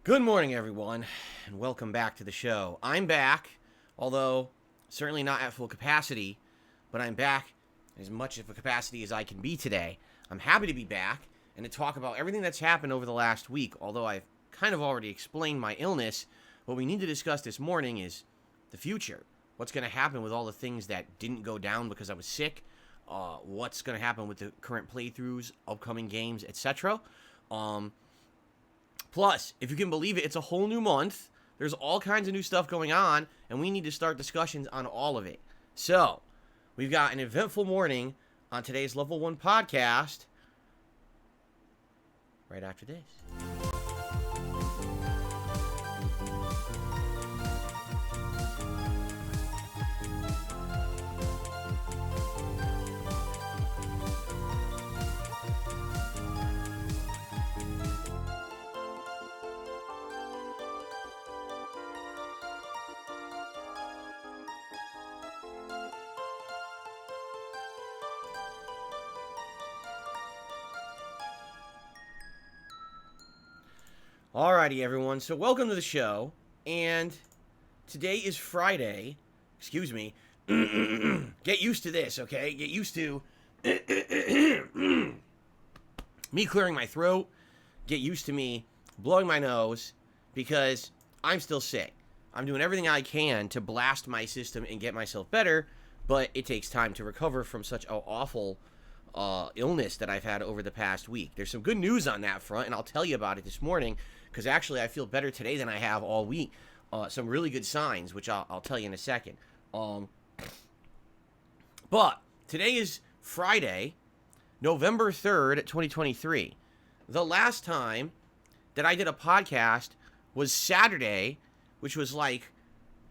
Good morning, everyone, and welcome back to the show. I'm back, although certainly not at full capacity, but I'm back as much of a capacity as I can be today. I'm happy to be back and to talk about everything that's happened over the last week, although I've kind of already explained my illness. What we need to discuss this morning is the future. What's going to happen with all the things that didn't go down because I was sick, what's going to happen with the current playthroughs, upcoming games, etc. Plus, if you can believe it, it's a whole new month. There's all kinds of new stuff going on, and we need to start discussions on all of it. So, we've got an eventful morning on today's Level 1 podcast right after this. Alrighty, everyone. So welcome to the show. And today is Friday. Excuse me. Get used to this, okay? Get used to me clearing my throat. Get used to me blowing my nose because I'm still sick. I'm doing everything I can to blast my system and get myself better, but it takes time to recover from such an awful illness that I've had over the past week. There's some good news on that front, and I'll tell you about it this morning, because actually I feel better today than I have all week. Some really good signs, which I'll tell you in a second. But today is Friday, November 3rd, 2023. The last time that I did a podcast was Saturday, which was like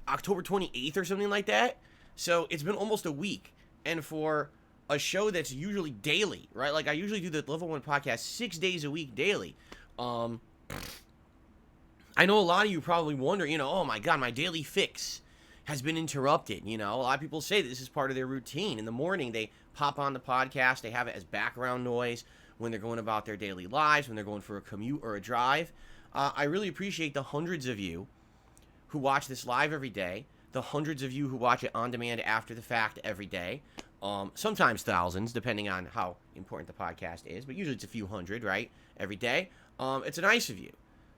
October 28th or something like that. So it's been almost a week. And for a show that's usually daily, right? Like I usually do the Level 1 podcast 6 days a week daily. I know a lot of you probably wonder, oh my God, my daily fix has been interrupted. A lot of people say that this is part of their routine. In the morning, they pop on the podcast. They have it as background noise when they're going about their daily lives, when they're going for a commute or a drive. I really appreciate the hundreds of you who watch this live every day, the hundreds of you who watch it on demand after the fact every day, sometimes thousands, depending on how important the podcast is, but usually it's a few hundred, right, every day. It's nice of you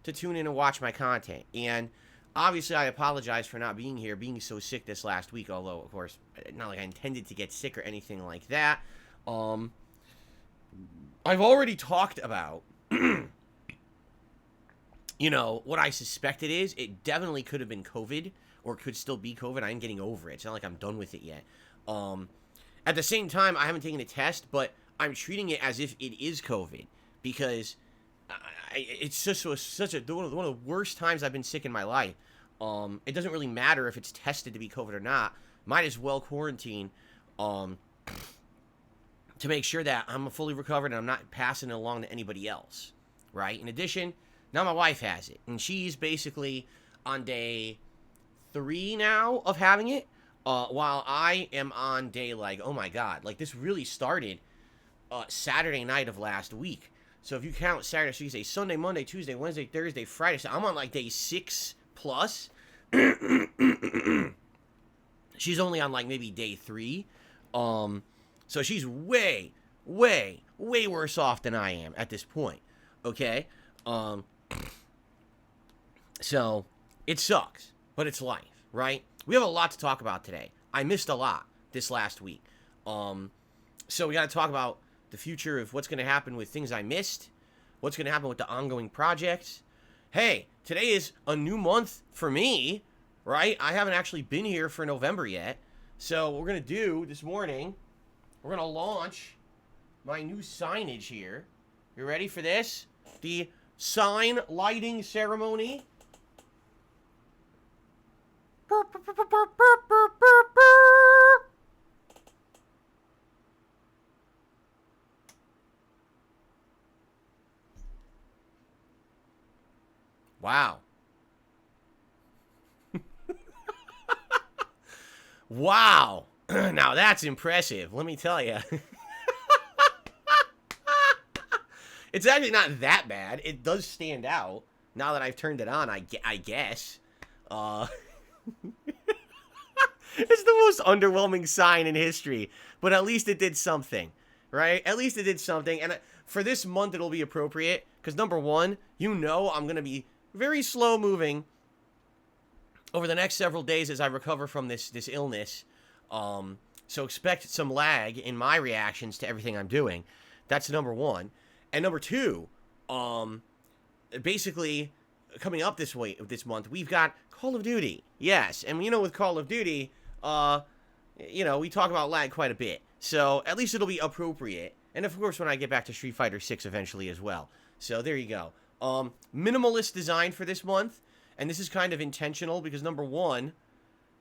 to tune in and watch my content. And obviously, I apologize for not being here, being so sick this last week, although, of course, not like I intended to get sick or anything like that. I've already talked about, what I suspect it is. It definitely could have been COVID, or could still be COVID. I'm getting over it. It's not like I'm done with it yet. At the same time, I haven't taken a test, but I'm treating it as if it is COVID, because it's just such a one of the worst times I've been sick in my life. It doesn't really matter if it's tested to be COVID or not. Might as well quarantine to make sure that I'm fully recovered and I'm not passing it along to anybody else, right? In addition, now my wife has it, and she's basically on day 3 now of having it, while I am on day, oh my God, this really started Saturday night of last week. So if you count Saturday, so you say Sunday, Monday, Tuesday, Wednesday, Thursday, Friday. So I'm on day 6 plus. She's only on maybe day 3. So she's way, way, way worse off than I am at this point. Okay? So it sucks, but it's life, right? We have a lot to talk about today. I missed a lot this last week. So we got to talk about the future of what's going to happen with things I missed, what's going to happen with the ongoing projects. Hey, today is a new month for me, right? I haven't actually been here for November yet. So what we're going to do this morning, we're going to launch my new signage here. You ready for this? The sign lighting ceremony. Wow. Wow. Now that's impressive, let me tell you. It's actually not that bad. It does stand out. Now that I've turned it on, I guess. It's the most underwhelming sign in history. But at least it did something. Right? At least it did something. And for this month, it'll be appropriate. Because number one, you know I'm going to be very slow moving over the next several days as I recover from this illness. So expect some lag in my reactions to everything I'm doing. That's number one. And number two, basically, coming up this month, we've got Call of Duty. Yes, and you know, with Call of Duty, you know, we talk about lag quite a bit. So at least it'll be appropriate. And of course, when I get back to Street Fighter 6 eventually as well. So there you go. Minimalist design for this month. And this is kind of intentional because number one,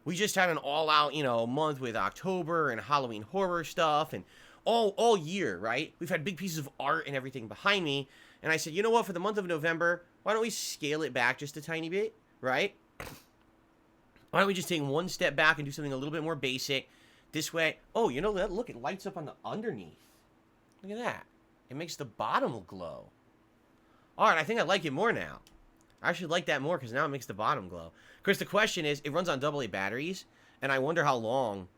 we just had an all-out, you know, month with October and Halloween horror stuff and all year, right? We've had big pieces of art and everything behind me. And I said, you know what, for the month of November, why don't we scale it back just a tiny bit, right? Why don't we just take one step back and do something a little bit more basic? This way, oh, you know what? Look, it lights up on the underneath. Look at that. It makes the bottom glow. All right, I think I like it more now. I actually like that more because now it makes the bottom glow. Of course, the question is, it runs on AA batteries, and I wonder how long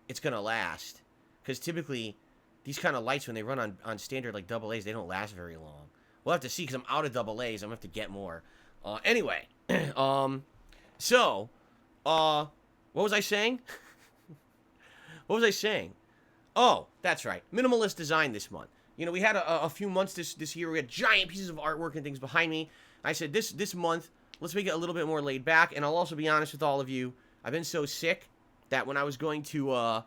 it's going to last. Because typically, these kind of lights, when they run on standard like AA's, they don't last very long. We'll have to see because I'm out of AA's. I'm going to have to get more. Anyway, so, what was I saying? What was I saying? Oh, that's right. Minimalist design this month. You know, we had a few months this year. We had giant pieces of artwork and things behind me. I said, this month, let's make it a little bit more laid back. And I'll also be honest with all of you. I've been so sick that when I was going to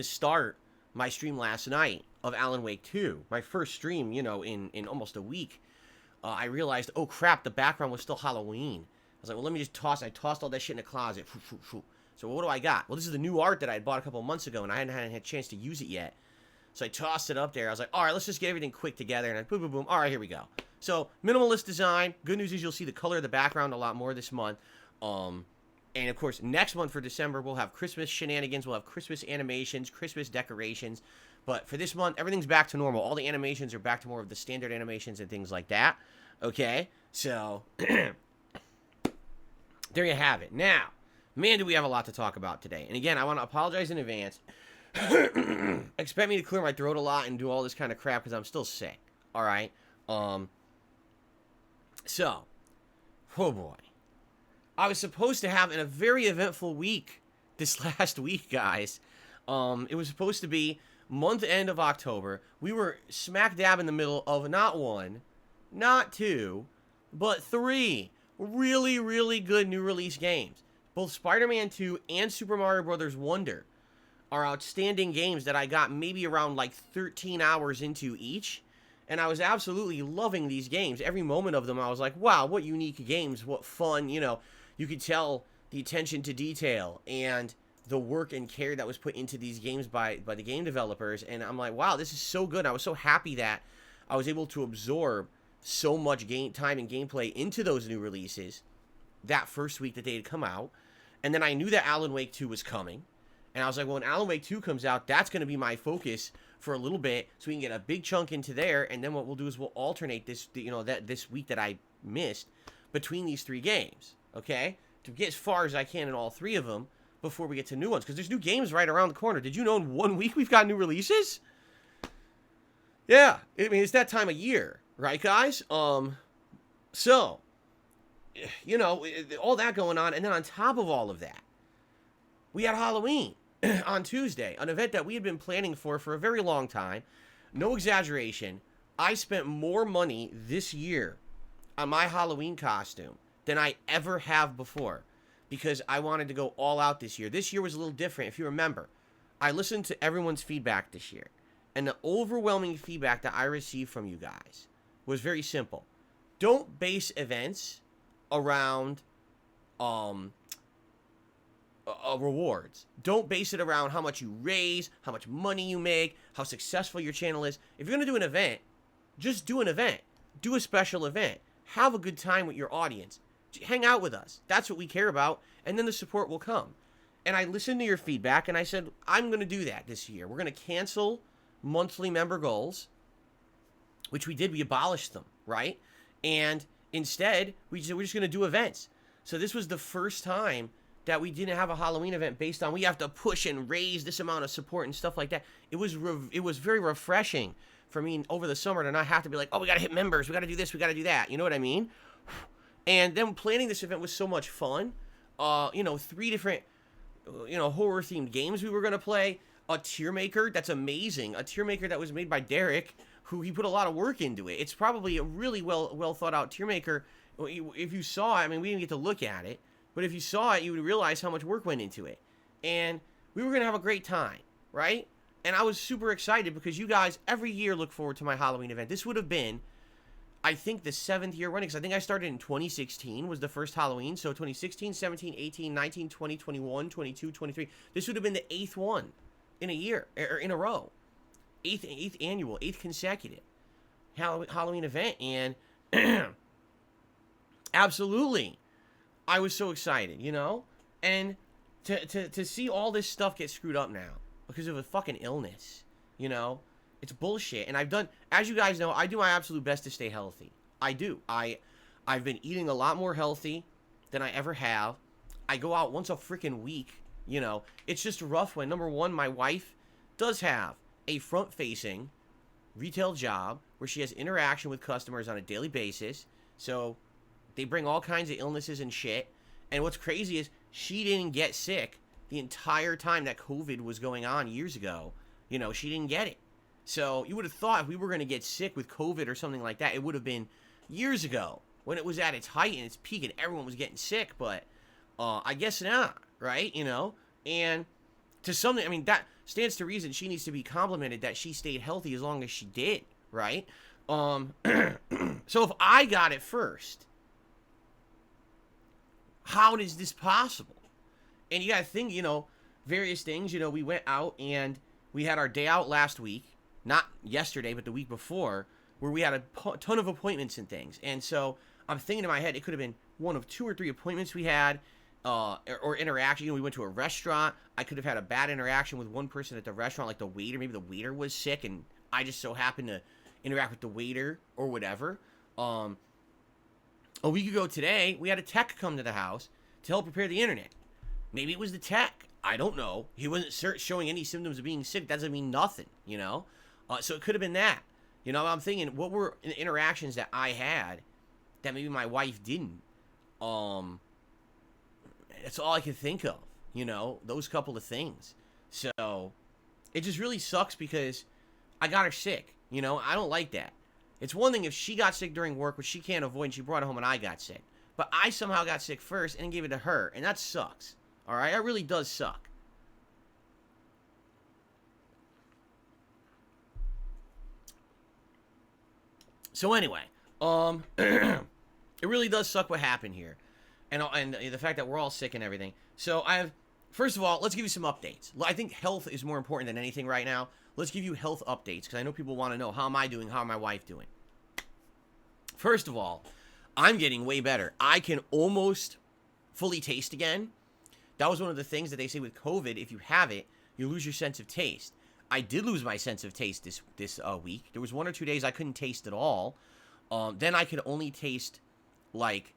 start my stream last night of Alan Wake 2, my first stream, you know, in almost a week, I realized, oh crap, the background was still Halloween. I was like, well, let me just I tossed all that shit in a closet. So what do I got? Well, this is the new art that I had bought a couple months ago, and I hadn't had a chance to use it yet. So I tossed it up there. I was like, all right, let's just get everything quick together. And I boom, boom, boom. All right, here we go. So minimalist design. Good news is you'll see the color of the background a lot more this month. And of course, next month for December, we'll have Christmas shenanigans. We'll have Christmas animations, Christmas decorations. But for this month, everything's back to normal. All the animations are back to more of the standard animations and things like that. Okay? So, there you have it. Now, man, do we have a lot to talk about today. And again, I want to apologize in advance. Expect me to clear my throat a lot and do all this kind of crap because I'm still sick. All right? So, oh boy. I was supposed to have a very eventful week this last week, guys. It was supposed to be month end of October. We were smack dab in the middle of not one, not two, but three really, really good new release games. Both Spider-Man 2 and Super Mario Bros. Wonder are outstanding games that I got maybe around like 13 hours into each. And I was absolutely loving these games. Every moment of them, I was like, wow, what unique games, what fun, you know. You could tell the attention to detail and the work and care that was put into these games by the game developers. And I'm like, wow, this is so good. I was so happy that I was able to absorb so much game time and gameplay into those new releases that first week that they had come out. And then I knew that Alan Wake 2 was coming. And I was like, well, when Alan Wake 2 comes out, that's going to be my focus for a little bit so we can get a big chunk into there. And then what we'll do is we'll alternate this, you know, this week that I missed between these three games. Okay? To get as far as I can in all three of them before we get to new ones. Because there's new games right around the corner. Did you know in 1 week we've got new releases? Yeah. I mean, it's that time of year. Right, guys? So, you know, all that going on. And then on top of all of that, we had Halloween on Tuesday. An event that we had been planning for a very long time. No exaggeration. I spent more money this year on my Halloween costume than I ever have before. Because I wanted to go all out this year. This year was a little different. If you remember, I listened to everyone's feedback this year. And the overwhelming feedback that I received from you guys was very simple. Don't base events around um rewards. Don't base it around how much you raise, how much money you make, how successful your channel is. If you're going to do an event, just do an event. Do a special event. Have a good time with your audience. Hang out with us. That's what we care about, and then the support will come. And I listened to your feedback, and I said, I'm going to do that this year. We're going to cancel monthly member goals, which we did. We abolished them, right? And instead, we're just going to do events. So this was the first time that we didn't have a Halloween event based on we have to push and raise this amount of support and stuff like that. It was very refreshing for me over the summer to not have to be like, oh, we got to hit members. We got to do this. We got to do that. You know what I mean? And then planning this event was so much fun. 3 different horror-themed games we were going to play. A tier maker that's amazing. A tier maker that was made by Derek, who he put a lot of work into it. It's probably a really well thought out tier maker. If you saw it, I mean, we didn't get to look at it, but if you saw it, you would realize how much work went into it. And we were going to have a great time, right? And I was super excited because you guys every year look forward to my Halloween event. This would have been, I think, the 7th year running, because I think I started in 2016 was the first Halloween. So 2016, 17, 18, 19, 20, 21, 22, 23. This would have been the 8th one in a year, or in a row. 8th annual, 8th consecutive Halloween event. And absolutely, I was so excited, And to see all this stuff get screwed up now because of a fucking illness, it's bullshit. And as you guys know, I do my absolute best to stay healthy. I do. I've been eating a lot more healthy than I ever have. I go out once a freaking week, It's just rough when, number one, my wife does have a front-facing retail job where she has interaction with customers on a daily basis. So they bring all kinds of illnesses and shit. And what's crazy is she didn't get sick the entire time that COVID was going on years ago. She didn't get it. So you would have thought if we were going to get sick with COVID or something like that, it would have been years ago when it was at its height and its peak and everyone was getting sick. But I guess not, right? And to something, I mean, that stands to reason she needs to be complimented that she stayed healthy as long as she did, right? So if I got it first, how is this possible? And you got to think, various things. We went out and we had our day out last week. Not yesterday, but the week before, where we had a ton of appointments and things. And so I'm thinking in my head, it could have been one of 2 or 3 appointments we had, or interaction. We went to a restaurant. I could have had a bad interaction with one person at the restaurant, like the waiter. Maybe the waiter was sick, and I just so happened to interact with the waiter or whatever. A week ago today, we had a tech come to the house to help repair the internet. Maybe it was the tech. I don't know. He wasn't showing any symptoms of being sick. That doesn't mean nothing, So it could have been that. I'm thinking, what were the interactions that I had that maybe my wife didn't? That's all I can think of, those couple of things. So it just really sucks because I got her sick, I don't like that. It's one thing if she got sick during work, which she can't avoid, and she brought it home and I got sick. But I somehow got sick first and gave it to her, and that sucks. All right? That really does suck. So anyway, it really does suck what happened here. And the fact that we're all sick and everything. So first of all, let's give you some updates. I think health is more important than anything right now. Let's give you health updates because I know people want to know, how am I doing? How am my wife doing? First of all, I'm getting way better. I can almost fully taste again. That was one of the things that they say with COVID. If you have it, you lose your sense of taste. I did lose my sense of taste this week. There was 1 or 2 days I couldn't taste at all. Then I could only taste like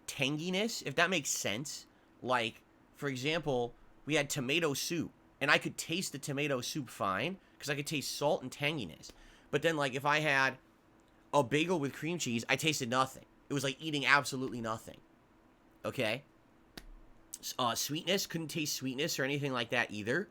tanginess, if that makes sense. Like, for example, we had tomato soup, and I could taste the tomato soup fine because I could taste salt and tanginess. But then, like, if I had a bagel with cream cheese, I tasted nothing. It was like eating absolutely nothing. Okay? Sweetness, couldn't taste sweetness or anything like that either.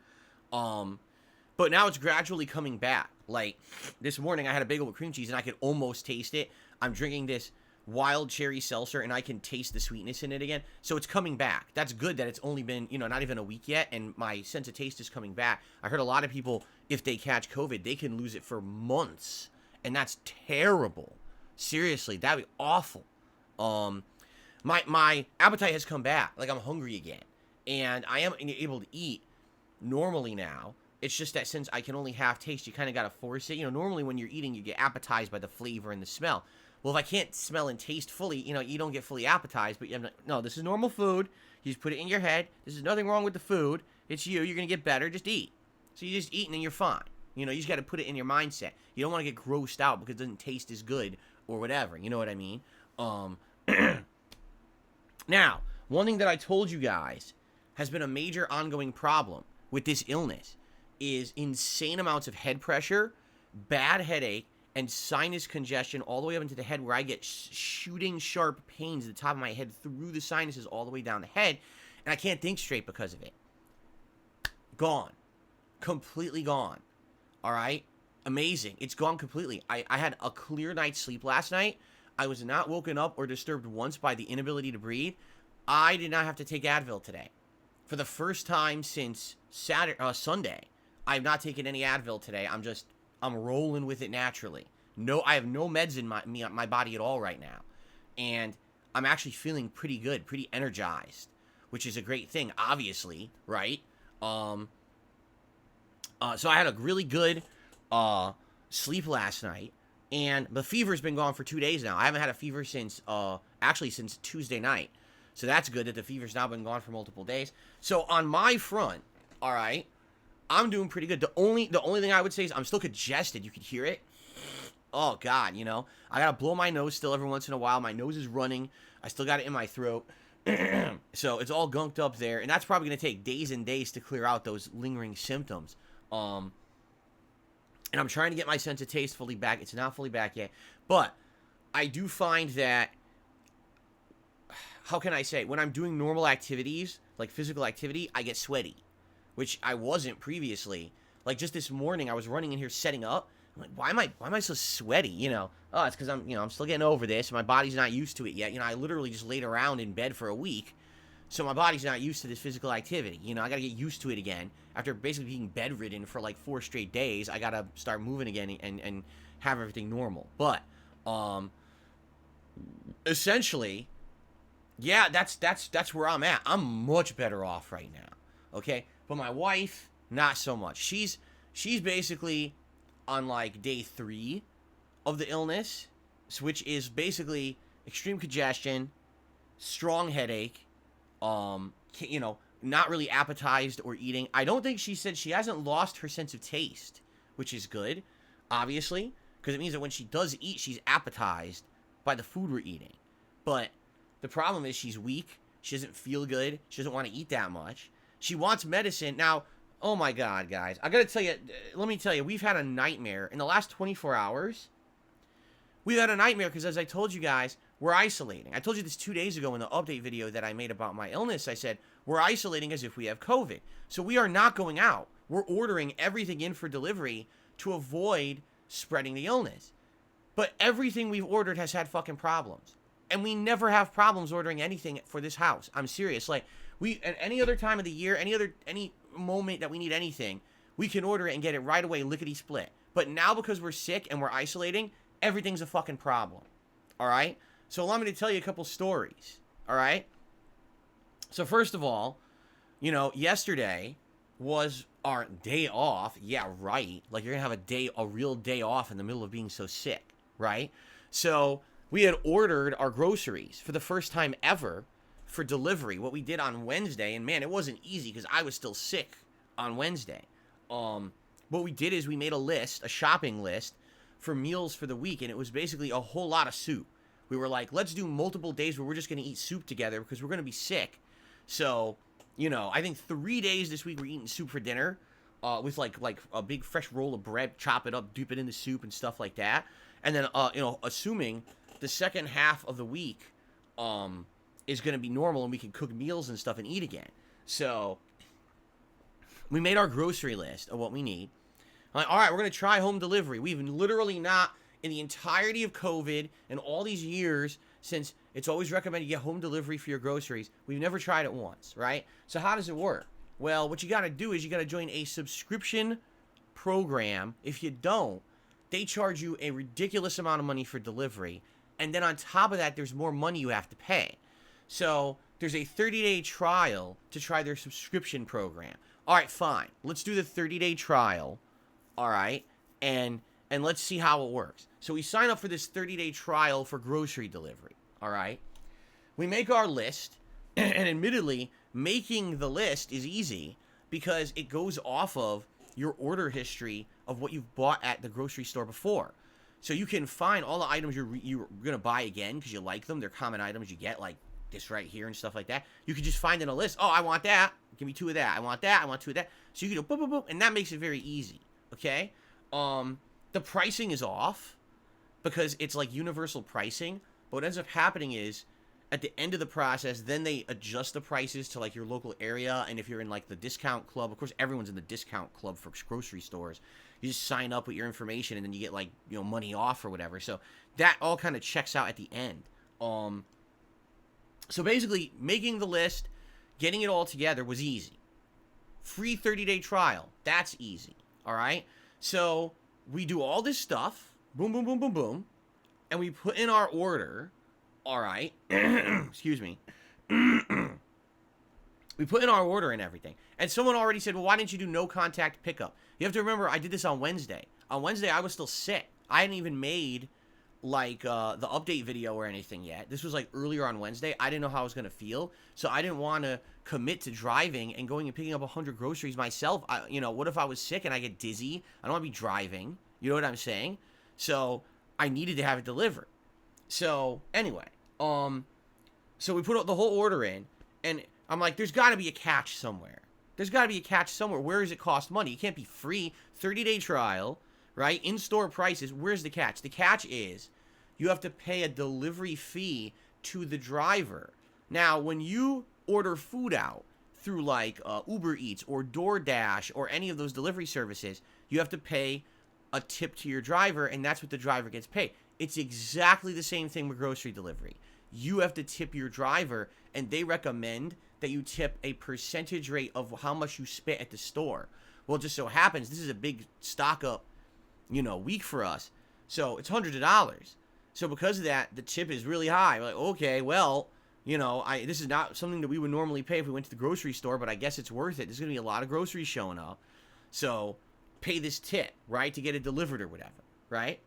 But now it's gradually coming back. Like, this morning I had a bagel with cream cheese and I could almost taste it. I'm drinking this wild cherry seltzer and I can taste the sweetness in it again. So it's coming back. That's good that it's only been, not even a week yet, and my sense of taste is coming back. I heard a lot of people, if they catch COVID, they can lose it for months. And that's terrible. Seriously, that'd be awful. my appetite has come back. Like, I'm hungry again. And I am able to eat normally now. It's just that since I can only have taste, you kind of got to force it. You know, normally when you're eating, you get appetized by the flavor and the smell. Well, if I can't smell and taste fully, you know, you don't get fully appetized. But no, this is normal food. You just put it in your head. There's nothing wrong with the food. It's you. You're going to get better. Just eat. So you just eat and then you're fine. You know, you just got to put it in your mindset. You don't want to get grossed out because it doesn't taste as good or whatever. You know what I mean? Now, one thing that I told you guys has been a major ongoing problem with this illness is insane amounts of head pressure, bad headache, and sinus congestion all the way up into the head where I get shooting sharp pains at the top of my head through the sinuses all the way down the head, and I can't think straight because of it. Gone. Completely gone. All right? Amazing. It's gone completely. I had a clear night's sleep last night. I was not woken up or disturbed once by the inability to breathe. I did not have to take Advil today. For the first time since Sunday, I have not taken any Advil today. I'm rolling with it naturally. No, I have no meds in my body at all right now. And I'm actually feeling pretty good, pretty energized, which is a great thing, obviously, right? So I had a really good sleep last night, and the fever's been gone for 2 days now. I haven't had a fever since Tuesday night. So that's good that the fever's now been gone for multiple days. So on my front, all right, I'm doing pretty good. The only thing I would say is I'm still congested. You could hear it. Oh, God, you know. I got to blow my nose still every once in a while. My nose is running. I still got it in my throat. So it's all gunked up there. And that's probably going to take days and days to clear out those lingering symptoms. And I'm trying to get my sense of taste fully back. It's not fully back yet. But I do find that, how can I say, when I'm doing normal activities, like physical activity, I get sweaty, which I wasn't previously. Like just this morning, I was running in here setting up. I'm like, why am I so sweaty? You know, oh, it's because I'm still getting over this. My body's not used to it yet. You know, I literally just laid around in bed for a week, so my body's not used to this physical activity. You know, I got to get used to it again. After basically being bedridden for like 4 straight days, I got to start moving again and have everything normal. But essentially, yeah, that's where I'm at. I'm much better off right now. Okay? But my wife, not so much. She's basically on like day 3 of the illness, which is basically extreme congestion, strong headache, you know, not really appetized or eating. I don't think she said she hasn't lost her sense of taste, which is good, obviously, because it means that when she does eat, she's appetized by the food we're eating. But the problem is she's weak. She doesn't feel good. She doesn't want to eat that much. She wants medicine. Now, oh my God, guys. I got to tell you, let me tell you, we've had a nightmare. In the last 24 hours, we've had a nightmare because, as I told you guys, we're isolating. I told you this 2 days ago in the update video that I made about my illness. I said, we're isolating as if we have COVID. So we are not going out. We're ordering everything in for delivery to avoid spreading the illness. But everything we've ordered has had fucking problems. And we never have problems ordering anything for this house. I'm serious. Like, at any other time of the year, any moment that we need anything, we can order it and get it right away, lickety-split. But now because we're sick and we're isolating, everything's a fucking problem. All right? So allow me to tell you a couple stories. All right? So first of all, you know, yesterday was our day off. Yeah, right. Like, you're going to have a real day off in the middle of being so sick, right? So we had ordered our groceries for the first time ever for delivery. What we did on Wednesday, and man, it wasn't easy because I was still sick on Wednesday. What we did is we made a shopping list for meals for the week, and it was basically a whole lot of soup. We were like, let's do multiple days where we're just going to eat soup together because we're going to be sick. So, you know, I think 3 days this week we're eating soup for dinner with like a big fresh roll of bread, chop it up, dip it in the soup and stuff like that. And then, you know, assuming the second half of the week is going to be normal and we can cook meals and stuff and eat again. So we made our grocery list of what we need. I'm like, all right, we're going to try home delivery. We've literally not, in the entirety of COVID and all these years since it's always recommended you get home delivery for your groceries, we've never tried it once, right? So how does it work? Well, what you got to do is you got to join a subscription program. If you don't, they charge you a ridiculous amount of money for delivery. And then on top of that, there's more money you have to pay. So there's a 30-day trial to try their subscription program. All right, fine. Let's do the 30-day trial. All right, and let's see how it works. So we sign up for this 30-day trial for grocery delivery. All right, we make our list, and admittedly, making the list is easy because it goes off of your order history of what you've bought at the grocery store before. So you can find all the items you're going to buy again because you like them. They're common items you get, like this right here and stuff like that. You can just find in a list, oh, I want that. Give me 2 of that. I want that. I want 2 of that. So you can go boom, boom, boom, and that makes it very easy, okay? The pricing is off because it's like universal pricing. But what ends up happening is at the end of the process, then they adjust the prices to like your local area. And if you're in like the discount club, of course, everyone's in the discount club for grocery stores. You just sign up with your information and then you get like, you know, money off or whatever. So that all kind of checks out at the end. So basically making the list, getting it all together was easy. Free 30-day trial. That's easy. All right. So we do all this stuff. Boom, boom, boom, boom, boom. And we put in our order. All right. Excuse me. We put in our order and everything. And someone already said, well, why didn't you do no contact pickup? You have to remember, I did this on Wednesday. On Wednesday, I was still sick. I hadn't even made, like, the update video or anything yet. This was, like, earlier on Wednesday. I didn't know how I was going to feel. So I didn't want to commit to driving and going and picking up 100 groceries myself. You know, what if I was sick and I get dizzy? I don't want to be driving. You know what I'm saying? So I needed to have it delivered. So, anyway. So we put the whole order in. And I'm like, there's got to be a catch somewhere. There's got to be a catch somewhere. Where does it cost money? It can't be free. 30-day trial, right? In-store prices. Where's the catch? The catch is you have to pay a delivery fee to the driver. Now, when you order food out through like Uber Eats or DoorDash or any of those delivery services, you have to pay a tip to your driver, and that's what the driver gets paid. It's exactly the same thing with grocery delivery. You have to tip your driver, and they recommend that you tip a percentage rate of how much you spent at the store. Well, it just so happens this is a big stock up, you know, week for us. So it's hundreds of dollars. So because of that, the tip is really high. We're like, okay, well, you know, this is not something that we would normally pay if we went to the grocery store, but I guess it's worth it. There's going to be a lot of groceries showing up. So pay this tip, right, to get it delivered or whatever, right?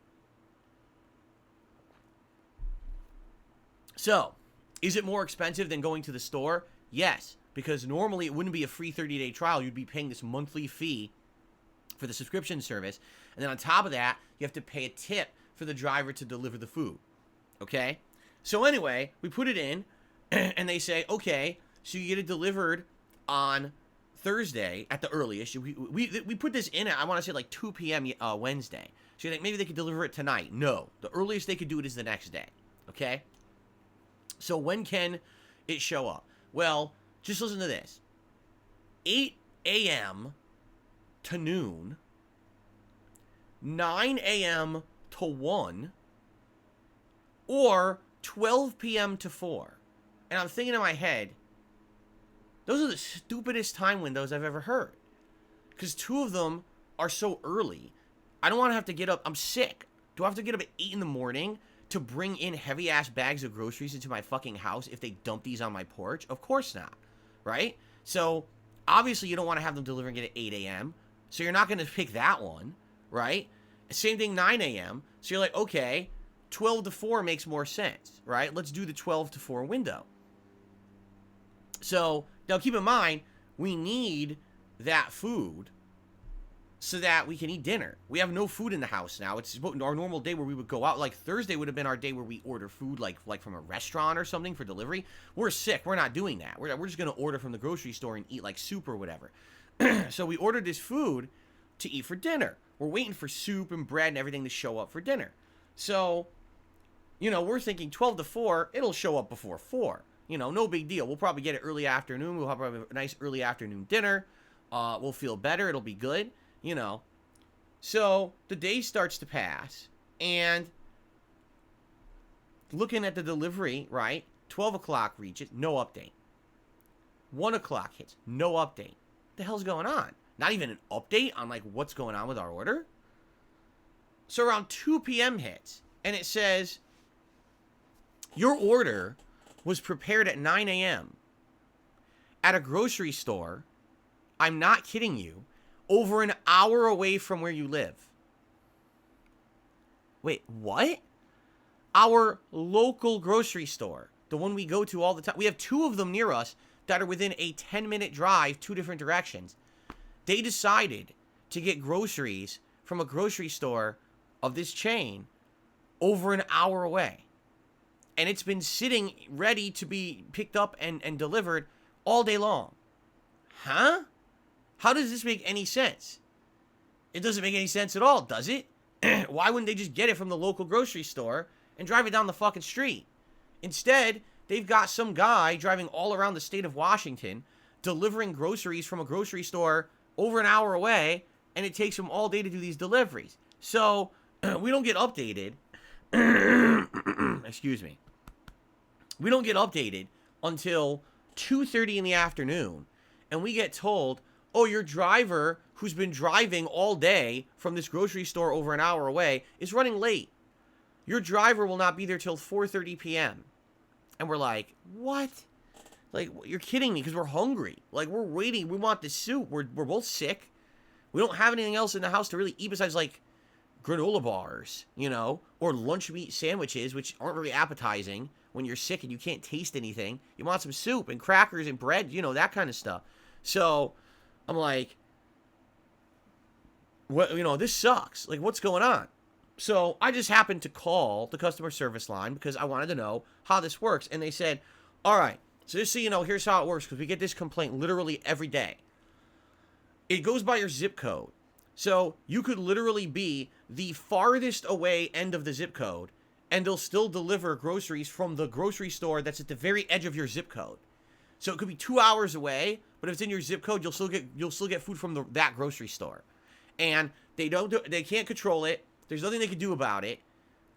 So, is it more expensive than going to the store? Yes, because normally it wouldn't be a free 30-day trial. You'd be paying this monthly fee for the subscription service. And then on top of that, you have to pay a tip for the driver to deliver the food. Okay? So anyway, we put it in, and they say, okay, so you get it delivered on Thursday at the earliest. We put this in at, I want to say, like 2 p.m. Wednesday. So you think maybe they could deliver it tonight. No. The earliest they could do it is the next day. Okay? So when can it show up? Well, just listen to this. 8 a.m. to noon, 9 a.m. to 1, or 12 p.m. to 4. And I'm thinking in my head, those are the stupidest time windows I've ever heard. Because 2 of them are so early. I don't want to have to get up. I'm sick. Do I have to get up at 8 in the morning to bring in heavy-ass bags of groceries into my fucking house if they dump these on my porch? Of course not, right? So, obviously, you don't want to have them delivering it at 8 a.m., so you're not going to pick that one, right? Same thing, 9 a.m., so you're like, okay, 12 to 4 makes more sense, right? Let's do the 12 to 4 window. So, now keep in mind, we need that food so that we can eat dinner. We have no food in the house now. It's our normal day where we would go out. Like Thursday would have been our day where we order food like from a restaurant or something for delivery. We're sick. We're not doing that. We're just going to order from the grocery store and eat like soup or whatever. So we ordered this food to eat for dinner. We're waiting for soup and bread and everything to show up for dinner. So, you know, we're thinking 12 to 4, it'll show up before 4. You know, no big deal. We'll probably get it early afternoon. We'll have a nice early afternoon dinner. We'll feel better. It'll be good. You know, so the day starts to pass, and looking at the delivery, right, 12 o'clock reaches, no update. 1 o'clock hits, no update. What the hell's going on? Not even an update on, like, what's going on with our order? So around 2 p.m. hits, and it says, your order was prepared at 9 a.m. at a grocery store, I'm not kidding you, over an hour away from where you live. Wait, what? Our local grocery store, the one we go to all the time. We have 2 of them near us that are within a 10-minute drive, 2 different directions. They decided to get groceries from a grocery store of this chain over an hour away. And it's been sitting ready to be picked up and delivered all day long. Huh? How does this make any sense? It doesn't make any sense at all, does it? Why wouldn't they just get it from the local grocery store and drive it down the fucking street? Instead, they've got some guy driving all around the state of Washington, delivering groceries from a grocery store over an hour away, and it takes him all day to do these deliveries. So, we don't get updated. Excuse me. We don't get updated until 2:30 in the afternoon, and we get told, oh, your driver, who's been driving all day from this grocery store over an hour away, is running late. Your driver will not be there till 4:30 p.m. And we're like, what? Like, you're kidding me, because we're hungry. Like, we're waiting. We want this soup. We're both sick. We don't have anything else in the house to really eat besides, like, granola bars, you know, or lunch meat sandwiches, which aren't really appetizing when you're sick and you can't taste anything. You want some soup and crackers and bread, you know, that kind of stuff. So, I'm like, what, you know, this sucks. Like, what's going on? So, I just happened to call the customer service line because I wanted to know how this works. And they said, all right, so just so you know, here's how it works, because we get this complaint literally every day. It goes by your zip code. So, you could literally be the farthest away end of the zip code, and they'll still deliver groceries from the grocery store that's at the very edge of your zip code. So, it could be 2 hours away, but if it's in your zip code, you'll still get food from that grocery store. And they can't control it. There's nothing they can do about it.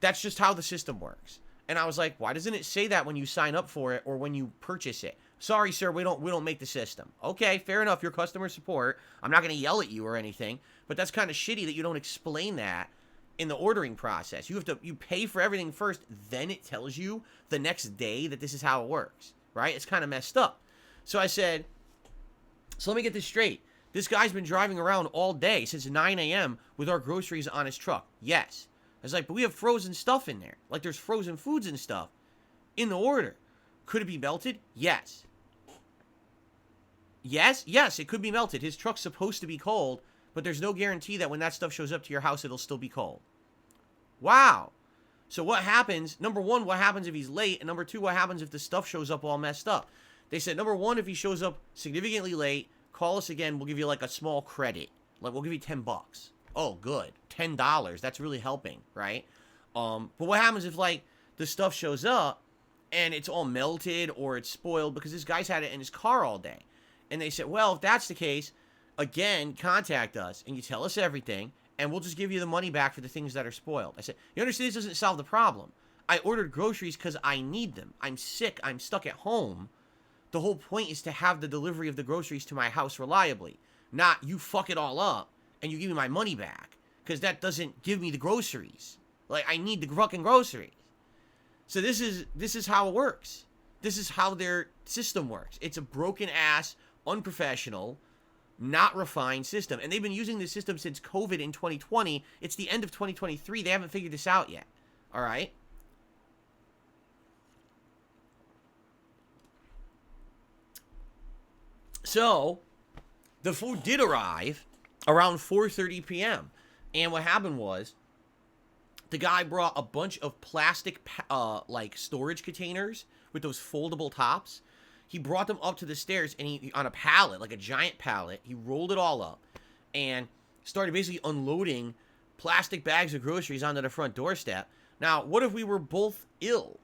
That's just how the system works. And I was like, why doesn't it say that when you sign up for it or when you purchase it? Sorry, sir, we don't make the system. Okay, fair enough. Your customer support. I'm not going to yell at you or anything, but that's kind of shitty that you don't explain that in the ordering process. You pay for everything first, then it tells you the next day that this is how it works, right? It's kind of messed up. So I said, so let me get this straight. This guy's been driving around all day since 9 a.m. with our groceries on his truck. Yes. I was like, but we have frozen stuff in there. Like, there's frozen foods and stuff in the order. Could it be melted? Yes. Yes, it could be melted. His truck's supposed to be cold, but there's no guarantee that when that stuff shows up to your house, it'll still be cold. Wow. So what happens? Number one, what happens if he's late? And number two, what happens if the stuff shows up all messed up? They said, number one, if he shows up significantly late, call us again. We'll give you like a small credit. Like, we'll give you $10. Oh, good. $10. That's really helping, right? But what happens if, like, the stuff shows up and it's all melted or it's spoiled because this guy's had it in his car all day? And they said, well, if that's the case, again, contact us and you tell us everything and we'll just give you the money back for the things that are spoiled. I said, you understand this doesn't solve the problem. I ordered groceries because I need them. I'm sick. I'm stuck at home. The whole point is to have the delivery of the groceries to my house reliably. Not you fuck it all up and you give me my money back. Because that doesn't give me the groceries. Like, I need the fucking groceries. So this is how it works. This is how their system works. It's a broken ass, unprofessional, not refined system. And they've been using this system since COVID in 2020. It's the end of 2023. They haven't figured this out yet. All right? So, the food did arrive around 4:30 p.m. And what happened was, the guy brought a bunch of plastic, like, storage containers with those foldable tops. He brought them up to the stairs, and he, on a pallet, like a giant pallet, he rolled it all up and started basically unloading plastic bags of groceries onto the front doorstep. Now, what if we were both ill?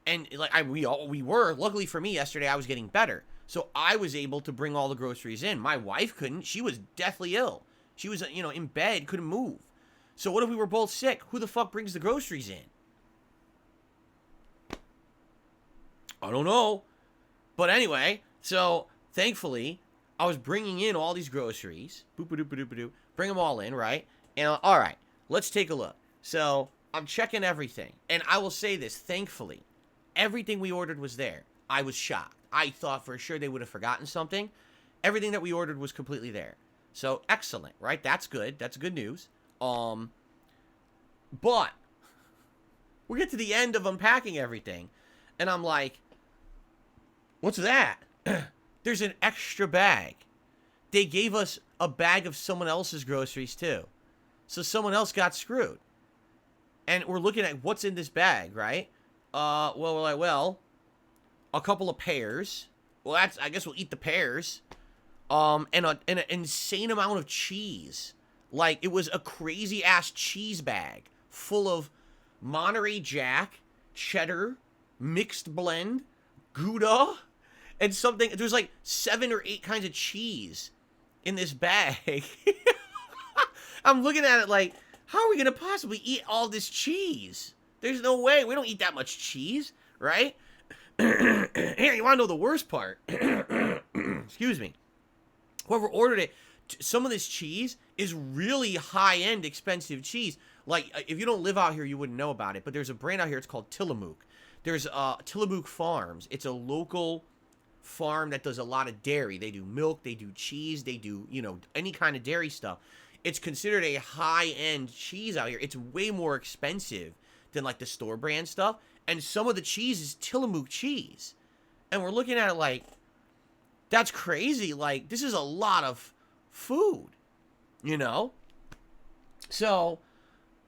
And, like, we were. Luckily for me, yesterday I was getting better. So I was able to bring all the groceries in. My wife couldn't. She was deathly ill. She was, you know, in bed, couldn't move. So what if we were both sick? Who the fuck brings the groceries in? I don't know. But anyway, so thankfully, I was bringing in all these groceries. Boop-a-doop-a-doop-a-doop. Bring them all in, right? And all right, let's take a look. So I'm checking everything. And I will say this, thankfully, Everything we ordered was there. I was shocked. I thought for sure they would have forgotten something. Everything that we ordered was completely there. So, excellent, right? That's good. That's good news. But we get to the end of unpacking everything, and I'm like, what's that? There's an extra bag. They gave us a bag of someone else's groceries, too. So someone else got screwed. And we're looking at what's in this bag, right? Well, we're like, well, a couple of pears. Well, I guess we'll eat the pears. And an insane amount of cheese. Like, it was a crazy-ass cheese bag full of Monterey Jack, cheddar, mixed blend, Gouda, and something. There's like 7 or 8 kinds of cheese in this bag. I'm looking at it like, how are we going to possibly eat all this cheese? There's no way. We don't eat that much cheese, right? Here, you want to know the worst part? Excuse me. Whoever ordered it, some of this cheese is really high-end, expensive cheese. Like, if you don't live out here, you wouldn't know about it. But there's a brand out here. It's called Tillamook. There's Tillamook Farms. It's a local farm that does a lot of dairy. They do milk. They do cheese. They do, you know, any kind of dairy stuff. It's considered a high-end cheese out here. It's way more expensive than, like, the store brand stuff. And some of the cheese is Tillamook cheese. And we're looking at it like, that's crazy. Like, this is a lot of food, you know? So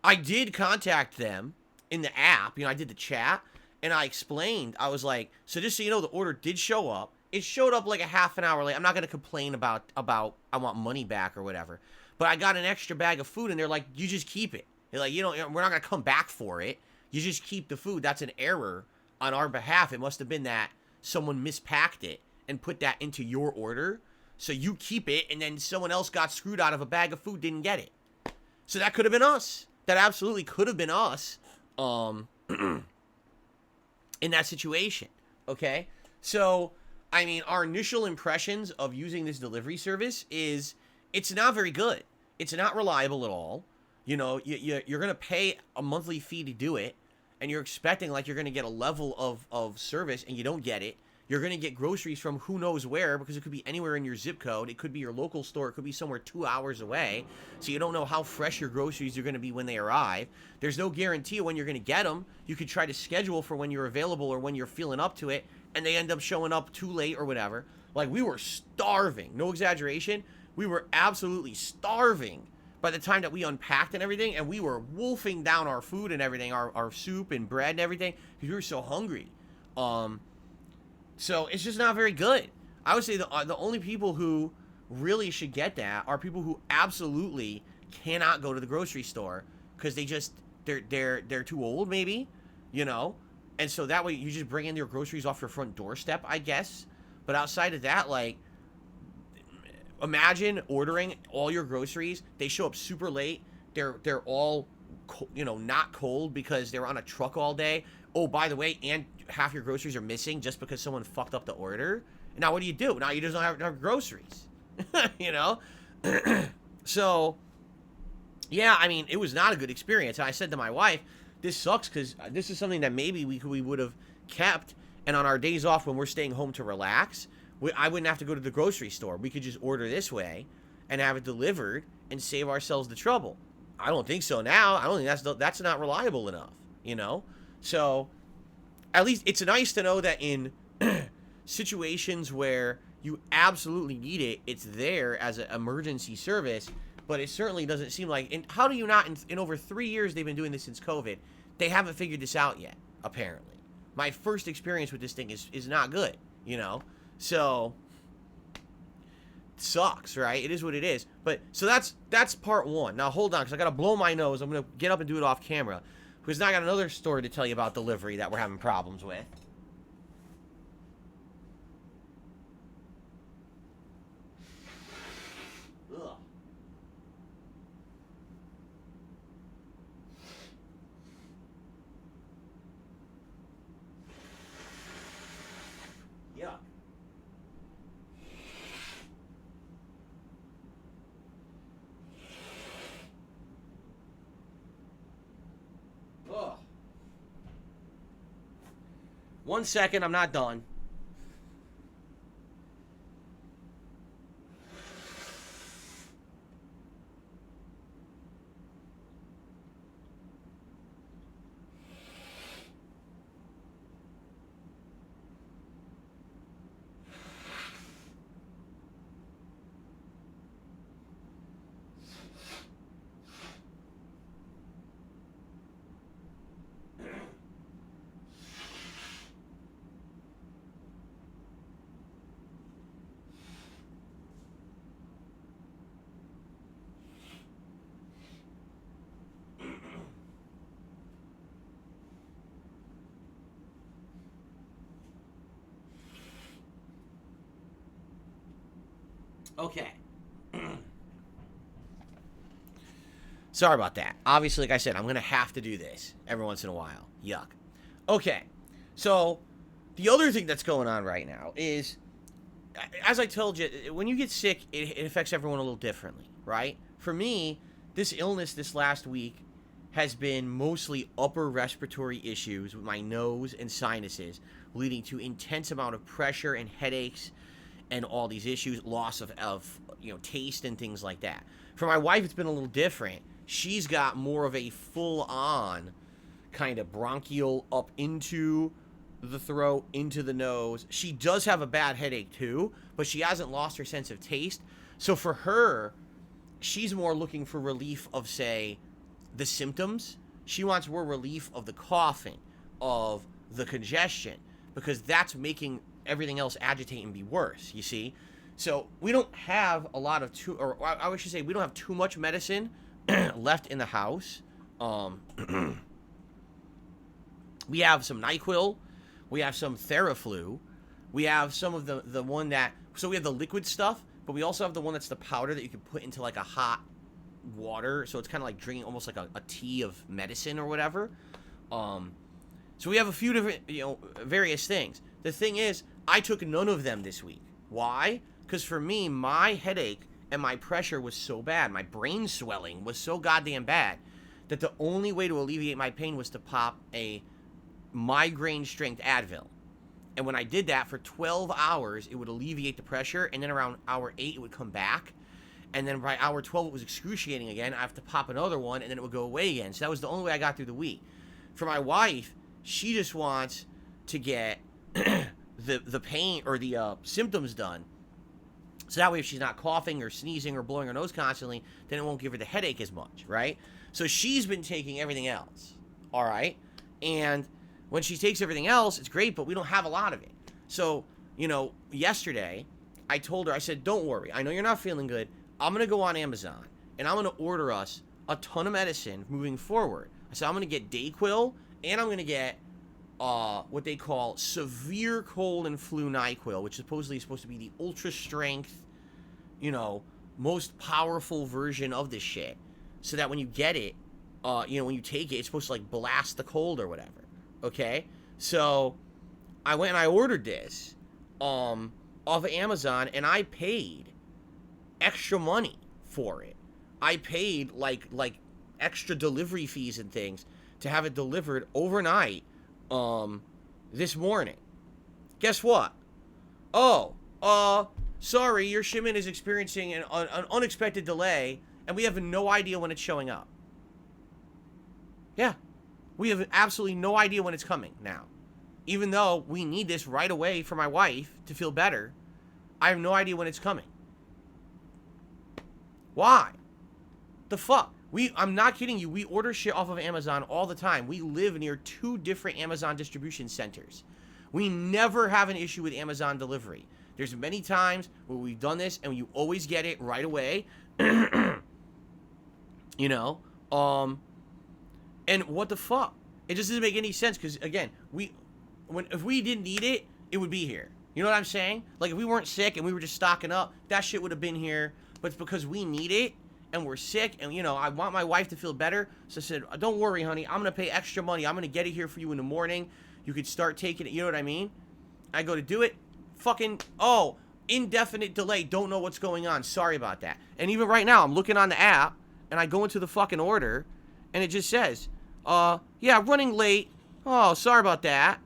I did contact them in the app. You know, I did the chat, and I explained. I was like, so just so you know, the order did show up. It showed up like a half an hour late. I'm not going to complain about I want money back or whatever. But I got an extra bag of food, and they're like, you just keep it. They're like, we're not going to come back for it. You just keep the food. That's an error on our behalf. It must have been that someone mispacked it and put that into your order. So you keep it, and then someone else got screwed out of a bag of food, didn't get it. So that could have been us. That absolutely could have been us in that situation, okay? So, I mean, our initial impressions of using this delivery service is it's not very good. It's not reliable at all. You know, you're going to pay a monthly fee to do it, and you're expecting like you're going to get a level of service, and you don't get it. You're going to get groceries from who knows where, because it could be anywhere in your zip code. It could be your local store. It could be somewhere 2 hours away. So you don't know how fresh your groceries are going to be when they arrive. There's no guarantee of when you're going to get them. You could try to schedule for when you're available or when you're feeling up to it, and they end up showing up too late or whatever. Like, we were starving. No exaggeration. We were absolutely starving by the time that we unpacked and everything, and we were wolfing down our food and everything, our soup and bread and everything, because we were so hungry. So it's just not very good. I would say the only people who really should get that are people who absolutely cannot go to the grocery store because they're too old, maybe, you know. And so that way you just bring in your groceries off your front doorstep, I guess. But outside of that, like, imagine ordering all your groceries. They show up super late. They're all, you know, not cold because they're on a truck all day. Oh, by the way, and half your groceries are missing just because someone fucked up the order. And now what do? Now you just don't have groceries. You know? So, yeah, I mean, it was not a good experience. And I said to my wife, this sucks because this is something that maybe we would have kept. And on our days off when we're staying home to relax, I wouldn't have to go to the grocery store. We could just order this way and have it delivered and save ourselves the trouble. I don't think so now. I don't think that's not reliable enough, you know? So, at least it's nice to know that in situations where you absolutely need it, it's there as an emergency service, but it certainly doesn't seem like... And how do you not... In over 3 years they've been doing this since COVID, they haven't figured this out yet, apparently. My first experience with this thing is not good, you know? So, it sucks, right? It is what it is. But, so that's part one. Now, hold on, because I got to blow my nose. I'm going to get up and do it off camera. Because now I got another story to tell you about delivery that we're having problems with. Ugh. Yuck. 1 second, I'm not done. Okay. Sorry about that. Obviously, like I said, I'm going to have to do this every once in a while. Yuck. Okay. So, the other thing that's going on right now is, as I told you, when you get sick, it affects everyone a little differently, right? For me, this illness this last week has been mostly upper respiratory issues with my nose and sinuses, leading to intense amount of pressure and headaches and all these issues, loss of taste and things like that. For my wife, it's been a little different. She's got more of a full-on kind of bronchial up into the throat, into the nose. She does have a bad headache too, but she hasn't lost her sense of taste. So for her, she's more looking for relief of, say, the symptoms. She wants more relief of the coughing, of the congestion, because that's making everything else agitate and be worse, you see? So we don't have a lot of I should say we don't have too much medicine left in the house. We have some NyQuil, we have some Theraflu, we have some of the one that, so we have the liquid stuff, but we also have the one that's the powder that you can put into like a hot water, so it's kind of like drinking almost like a tea of medicine or whatever. So we have a few different, various things. The thing is, I took none of them this week. Why? Because for me, my headache and my pressure was so bad, my brain swelling was so goddamn bad, that the only way to alleviate my pain was to pop a migraine strength Advil. And when I did that for 12 hours, it would alleviate the pressure, and then around hour 8, it would come back. And then by hour 12, it was excruciating again. I have to pop another one, and then it would go away again. So that was the only way I got through the week. For my wife, she just wants to get the pain or the symptoms done. So that way, if she's not coughing or sneezing or blowing her nose constantly, then it won't give her the headache as much, right? So she's been taking everything else, all right? And when she takes everything else, it's great, but we don't have a lot of it. So, yesterday, I told her, I said, don't worry. I know you're not feeling good. I'm going to go on Amazon, and I'm going to order us a ton of medicine moving forward. I said, I'm going to get Dayquil, and I'm going to get what they call severe cold and flu NyQuil, which supposedly is supposed to be the ultra strength, most powerful version of this shit. So that when you get it, when you take it, it's supposed to like blast the cold or whatever. Okay? So I went and I ordered this off of Amazon, and I paid extra money for it. I paid like extra delivery fees and things to have it delivered overnight this morning. Guess what? Sorry, your shipment is experiencing an unexpected delay, and we have no idea when it's showing up. Yeah, we have absolutely no idea when it's coming now. Even though we need this right away for my wife to feel better, I have no idea when it's coming. Why? The fuck? I'm not kidding you. We order shit off of Amazon all the time. We live near 2 different Amazon distribution centers. We never have an issue with Amazon delivery. There's many times where we've done this and you always get it right away. And what the fuck? It just doesn't make any sense because, again, if we didn't need it, it would be here. You know what I'm saying? Like, if we weren't sick and we were just stocking up, that shit would have been here. But it's because we need it and we're sick and, I want my wife to feel better. So I said, don't worry, honey. I'm going to pay extra money. I'm going to get it here for you in the morning. You could start taking it. You know what I mean? I go to do it. Fucking, indefinite delay. Don't know what's going on. Sorry about that. And even right now, I'm looking on the app and I go into the fucking order and it just says, yeah, running late. Oh, sorry about that.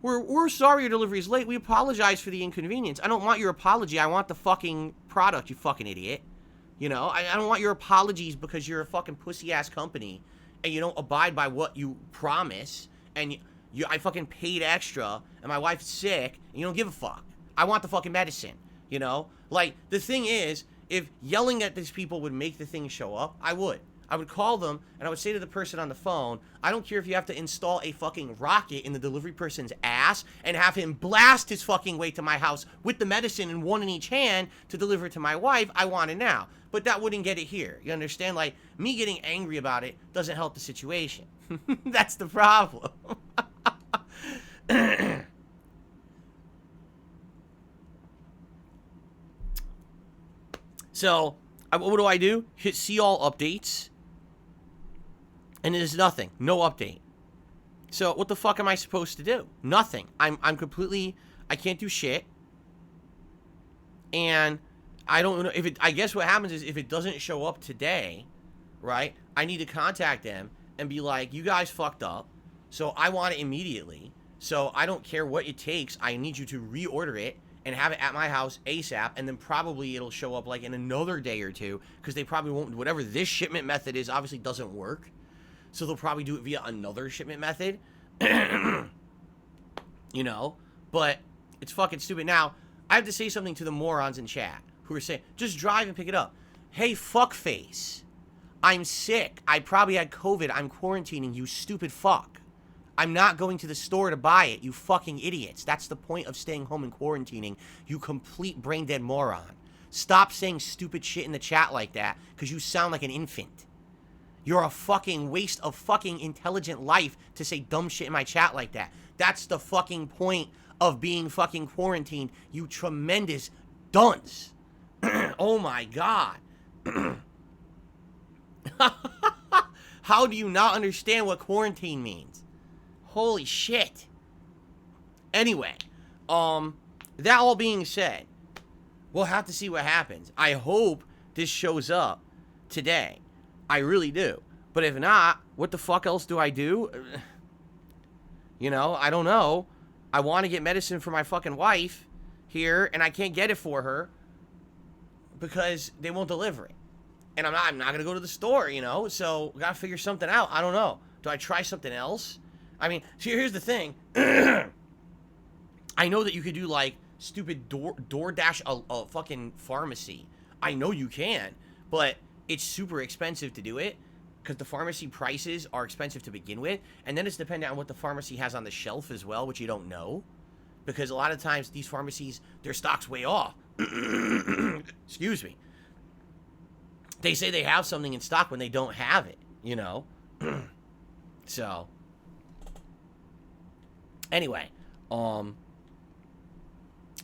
we're sorry your delivery is late. We apologize for the inconvenience. I don't want your apology. I want the fucking product, you fucking idiot. You know, I don't want your apologies because you're a fucking pussy-ass company and you don't abide by what you promise, and I fucking paid extra, and my wife's sick, and you don't give a fuck. I want the fucking medicine, you know? Like, the thing is, if yelling at these people would make the thing show up, I would. I would call them, and I would say to the person on the phone, I don't care if you have to install a fucking rocket in the delivery person's ass and have him blast his fucking way to my house with the medicine in one in each hand to deliver it to my wife. I want it now. But that wouldn't get it here. You understand? Like, me getting angry about it doesn't help the situation. That's the problem. So, what do? Hit see all updates. And it is nothing. No update. So, what the fuck am I supposed to do? Nothing. I'm completely... I can't do shit. And I don't know if it... I guess what happens is if it doesn't show up today, right? I need to contact them and be like, you guys fucked up. So, I want it immediately. So, I don't care what it takes. I need you to reorder it and have it at my house ASAP, and then probably it'll show up like in another day or two, because they probably won't, whatever this shipment method is obviously doesn't work, so they'll probably do it via another shipment method. You know, but it's fucking stupid. Now, I have to say something to the morons in chat who are saying, just drive and pick it up. Hey, fuckface, I'm sick, I probably had COVID, I'm quarantining, you stupid fuck. I'm not going to the store to buy it, you fucking idiots. That's the point of staying home and quarantining, you complete brain-dead moron. Stop saying stupid shit in the chat like that, because you sound like an infant. You're a fucking waste of fucking intelligent life to say dumb shit in my chat like that. That's the fucking point of being fucking quarantined, you tremendous dunce. Oh my god. How do you not understand what quarantine means? Holy shit. Anyway, that all being said, we'll have to see what happens. I hope this shows up today. I really do. But if not, what the fuck else do I do? You know, I don't know. I want to get medicine for my fucking wife here, and I can't get it for her because they won't deliver it. And I'm not going to go to the store, you know? So, we got to figure something out. I don't know. Do I try something else? I mean, see, here's the thing. I know that you could do, like, stupid DoorDash a fucking pharmacy. I know you can, but it's super expensive to do it because the pharmacy prices are expensive to begin with, and then it's dependent on what the pharmacy has on the shelf as well, which you don't know, because a lot of times these pharmacies, their stock's way off. Excuse me. They say they have something in stock when they don't have it, you know? So... Anyway,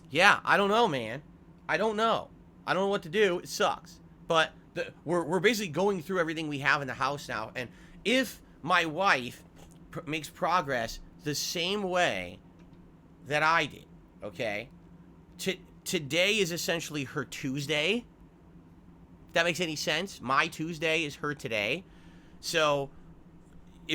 yeah, I don't know, man. I don't know. I don't know what to do. It sucks. But we're basically going through everything we have in the house now. And if my wife makes progress the same way that I did, okay? Today is essentially her Tuesday. If that makes any sense? My Tuesday is her today. So...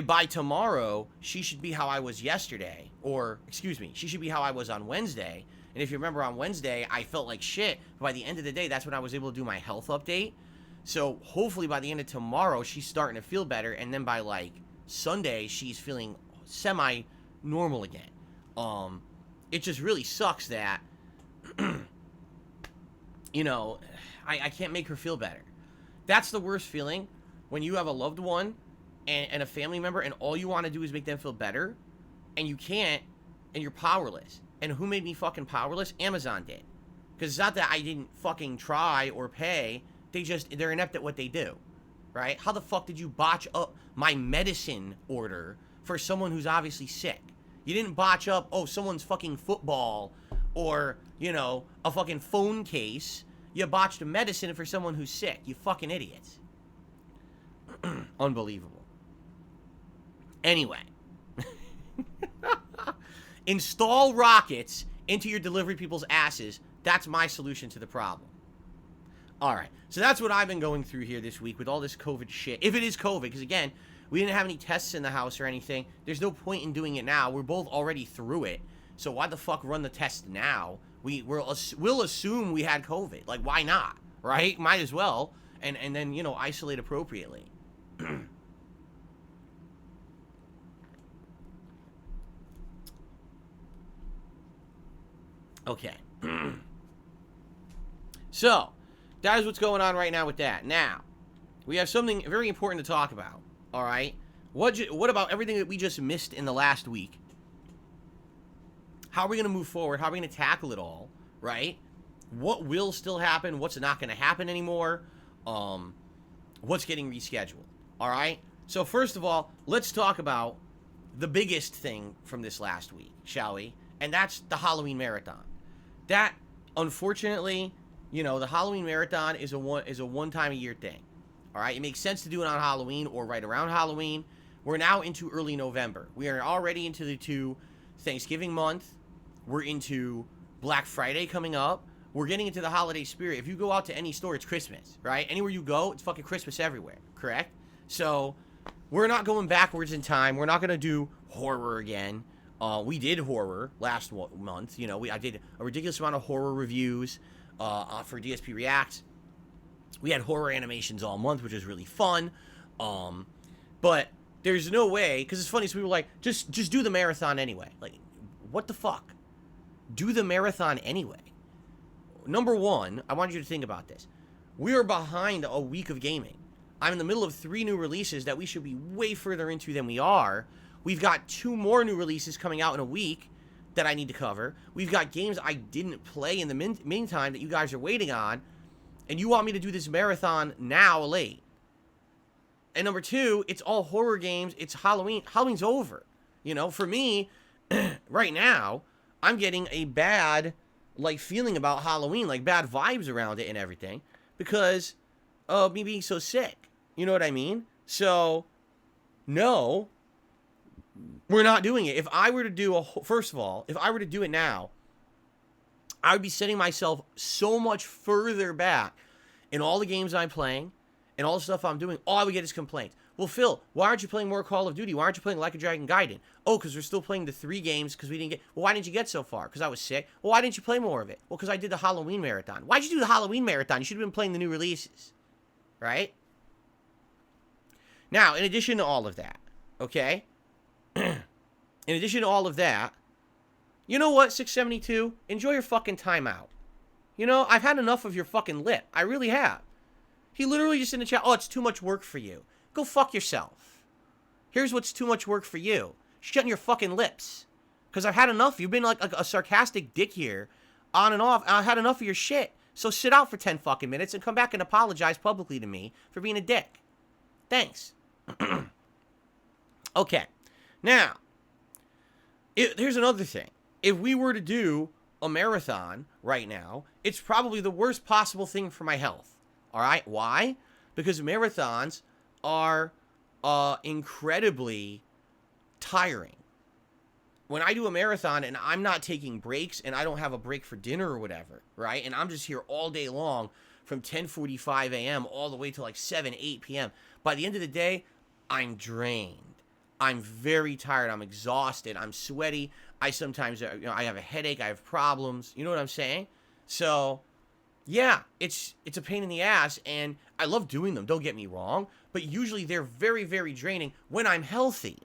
by tomorrow, she should be how I was yesterday. Or, excuse me, she should be how I was on Wednesday. And if you remember on Wednesday, I felt like shit. But by the end of the day, that's when I was able to do my health update. So, hopefully by the end of tomorrow, she's starting to feel better. And then by, like, Sunday, she's feeling semi-normal again. It just really sucks that, you know, I can't make her feel better. That's the worst feeling. When you have a loved one and a family member, and all you want to do is make them feel better, and you can't, and you're powerless. And who made me fucking powerless? Amazon did. Because it's not that I didn't fucking try or pay. They're inept at what they do. Right? How the fuck did you botch up my medicine order for someone who's obviously sick? You didn't botch up, someone's fucking football, or, you know, a fucking phone case. You botched medicine for someone who's sick. You fucking idiots. Unbelievable. Anyway, install rockets into your delivery people's asses. That's my solution to the problem. All right, so that's what I've been going through here this week with all this COVID shit. If it is COVID, because again, We didn't have any tests in the house or anything. There's no point in doing it now. We're both already through it. So why the fuck run the test now? We'll assume we had COVID. Like, why not? Right? Might as well. And then, you know, isolate appropriately. Okay. So, that is what's going on right now with that. Now, we have something very important to talk about. All right? What about everything that we just missed in the last week? How are we going to move forward? How are we going to tackle it all? Right? What will still happen? What's not going to happen anymore? What's getting rescheduled? All right? So, first of all, let's talk about the biggest thing from this last week, shall we? And that's the Halloween Marathon. That, unfortunately, you know, the Halloween Marathon is a one-time-a-year thing. All right? It makes sense to do it on Halloween or right around Halloween. We're now into early November. We are already into Thanksgiving month. We're into Black Friday coming up. We're getting into the holiday spirit. If you go out to any store, it's Christmas, right? Anywhere you go, it's fucking Christmas everywhere, correct? So, we're not going backwards in time. We're not going to do horror again. We did horror last month. You know, I did a ridiculous amount of horror reviews for DSP Reacts. We had horror animations all month, which is really fun. But there's no way, because it's funny, so we were like, just do the marathon anyway. Like, what the fuck? Do the marathon anyway. Number one, I want you to think about this. We are behind a week of gaming. I'm in the middle of 3 new releases that we should be way further into than we are. We've got 2 more new releases coming out in a week that I need to cover. We've got games I didn't play in the meantime that you guys are waiting on. And you want me to do this marathon now late. And number 2, it's all horror games. It's Halloween. Halloween's over. You know, for me, right now, I'm getting a bad, like, feeling about Halloween. Like, bad vibes around it and everything. Because of me being so sick. You know what I mean? So, no, we're not doing it. If I were to do first of all, if I were to do it now, I would be setting myself so much further back in all the games I'm playing and all the stuff I'm doing. All I would get is complaints. Well, Phil, why aren't you playing more Call of Duty? Why aren't you playing Like a Dragon Gaiden? Oh, because we're still playing the 3 games because we didn't get... Well, why didn't you get so far? Because I was sick. Well, why didn't you play more of it? Well, because I did the Halloween Marathon. Why'd you do the Halloween Marathon? You should have been playing the new releases. Right? Now, in addition to all of that, okay? In addition to all of that, you know what, 672? Enjoy your fucking time out. You know, I've had enough of your fucking lip. I really have. He literally just in the chat, oh, it's too much work for you. Go fuck yourself. Here's what's too much work for you. Shutting your fucking lips. Because I've had enough. You've been like a sarcastic dick here, on and off. I've had enough of your shit. So sit out for 10 fucking minutes and come back and apologize publicly to me for being a dick. Thanks. Okay. Now, here's another thing. If we were to do a marathon right now, it's probably the worst possible thing for my health. All right? Why? Because marathons are incredibly tiring. When I do a marathon and I'm not taking breaks and I don't have a break for dinner or whatever, right? And I'm just here all day long from 10:45 a.m. all the way to like 7, 8 p.m. By the end of the day, I'm drained. I'm very tired. I'm exhausted. I'm sweaty. I sometimes, I have a headache. I have problems. You know what I'm saying? So, yeah, it's a pain in the ass, and I love doing them. Don't get me wrong, but usually they're very, very draining when I'm healthy.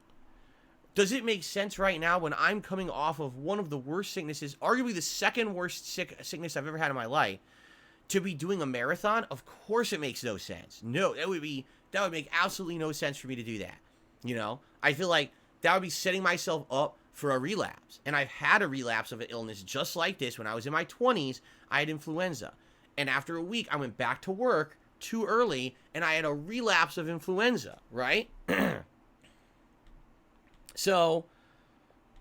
Does it make sense right now when I'm coming off of one of the worst sicknesses, arguably the second worst sickness I've ever had in my life, to be doing a marathon? Of course it makes no sense. No, that would make absolutely no sense for me to do that. You know, I feel like that would be setting myself up for a relapse. And I've had a relapse of an illness just like this. When I was in my 20s, I had influenza. And after a week, I went back to work too early, and I had a relapse of influenza, right? So,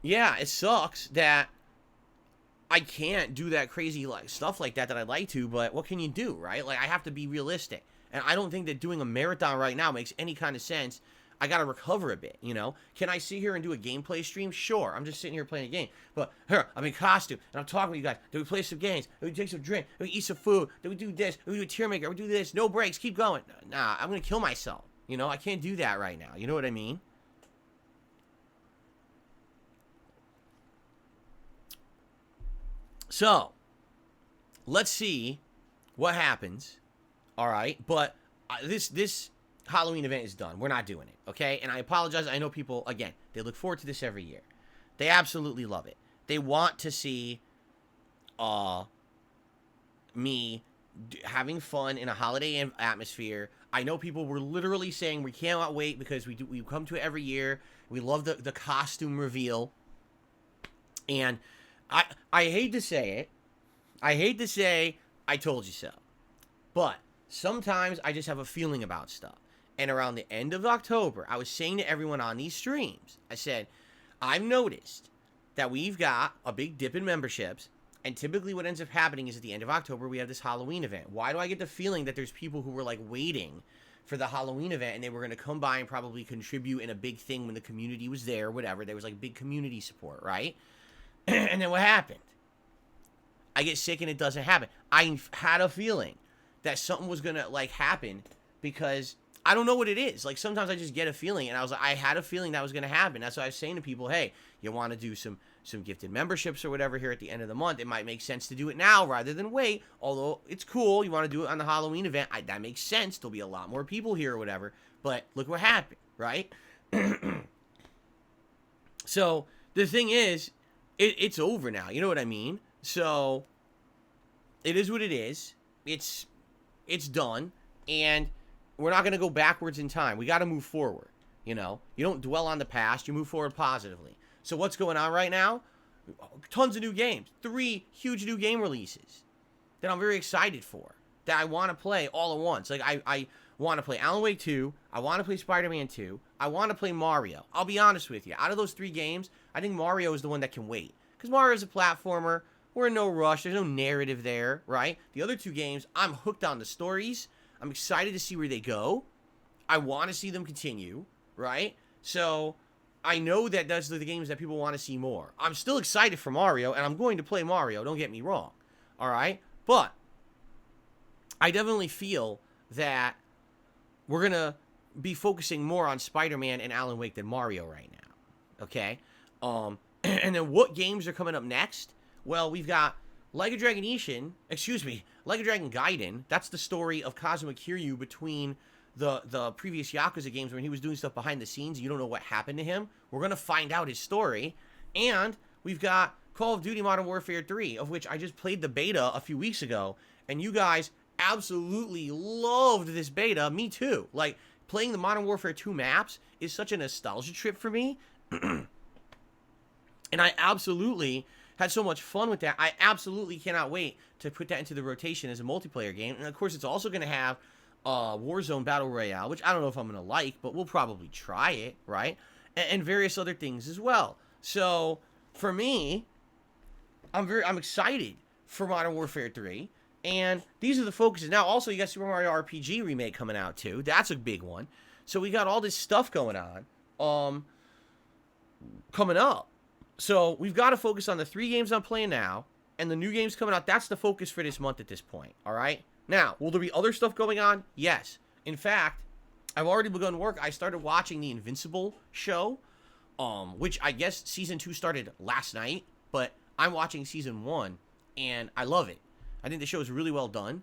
yeah, it sucks that I can't do that crazy stuff like that I'd like to, but what can you do, right? Like, I have to be realistic. And I don't think that doing a marathon right now makes any kind of sense. I gotta recover a bit, you know? Can I sit here and do a gameplay stream? Sure, I'm just sitting here playing a game. But here, I'm in costume, and I'm talking to you guys. Do we play some games? Do we take some drink? Do we eat some food? Do we do this? Do we do a tier maker? Do we do this? No breaks, keep going. Nah, I'm gonna kill myself. You know, I can't do that right now. You know what I mean? So, let's see what happens. All right, but this Halloween event is done. We're not doing it, okay? And I apologize. I know people, again, they look forward to this every year. They absolutely love it. They want to see me having fun in a holiday atmosphere. I know people were literally saying we cannot wait because we come to it every year. We love the costume reveal. And I hate to say it. I hate to say I told you so. But sometimes I just have a feeling about stuff. And around the end of October, I was saying to everyone on these streams, I said, I've noticed that we've got a big dip in memberships. And typically what ends up happening is at the end of October, we have this Halloween event. Why do I get the feeling that there's people who were like waiting for the Halloween event and they were going to come by and probably contribute in a big thing when the community was there, whatever. There was like big community support, right? And then what happened? I get sick and it doesn't happen. I had a feeling that something was going to like happen because I don't know what it is. Like sometimes I just get a feeling and I was like, I had a feeling that was going to happen. That's why I was saying to people, hey, you want to do some gifted memberships or whatever here at the end of the month. It might make sense to do it now rather than wait. Although it's cool. You want to do it on the Halloween event. That makes sense. There'll be a lot more people here or whatever. But look what happened, right? So the thing is, it's over now. You know what I mean? So it is what it is. It's done. And we're not going to go backwards in time. We got to move forward. You know, you don't dwell on the past. You move forward positively. So what's going on right now? Tons of new games. 3 huge new game releases that I'm very excited for, that I want to play all at once. Like, I want to play Alan Wake 2. I want to play Spider-Man 2. I want to play Mario. I'll be honest with you. Out of those 3 games, I think Mario is the one that can wait. Because Mario is a platformer. We're in no rush. There's no narrative there, right? The other 2 games, I'm hooked on the stories. I'm excited to see where they go. I want to see them continue, right? So I know that those are the games that people want to see more. I'm still excited for Mario, and I'm going to play Mario, don't get me wrong, all right? But I definitely feel that we're going to be focusing more on Spider-Man and Alan Wake than Mario right now, okay? And then what games are coming up next? Well, we've got Like a Dragon Gaiden. That's the story of Kazuma Kiryu between the previous Yakuza games when he was doing stuff behind the scenes. You don't know what happened to him. We're going to find out his story. And we've got Call of Duty Modern Warfare 3, of which I just played the beta a few weeks ago. And you guys absolutely loved this beta. Me too. Like, playing the Modern Warfare 2 maps is such a nostalgia trip for me. And I absolutely had so much fun with that. I absolutely cannot wait to put that into the rotation as a multiplayer game. And of course, it's also going to have Warzone Battle Royale, which I don't know if I'm going to like, but we'll probably try it, right? And various other things as well. So for me, I'm excited for Modern Warfare 3. And these are the focuses. Now, also, you got Super Mario RPG Remake coming out, too. That's a big one. So we got all this stuff going on coming up. So we've got to focus on the 3 games I'm playing now and the new games coming out. That's the focus for this month at this point, all right? Now, will there be other stuff going on? Yes. In fact, I've already begun work. I started watching the Invincible show, which I guess Season 2 started last night, but I'm watching Season 1, and I love it. I think the show is really well done,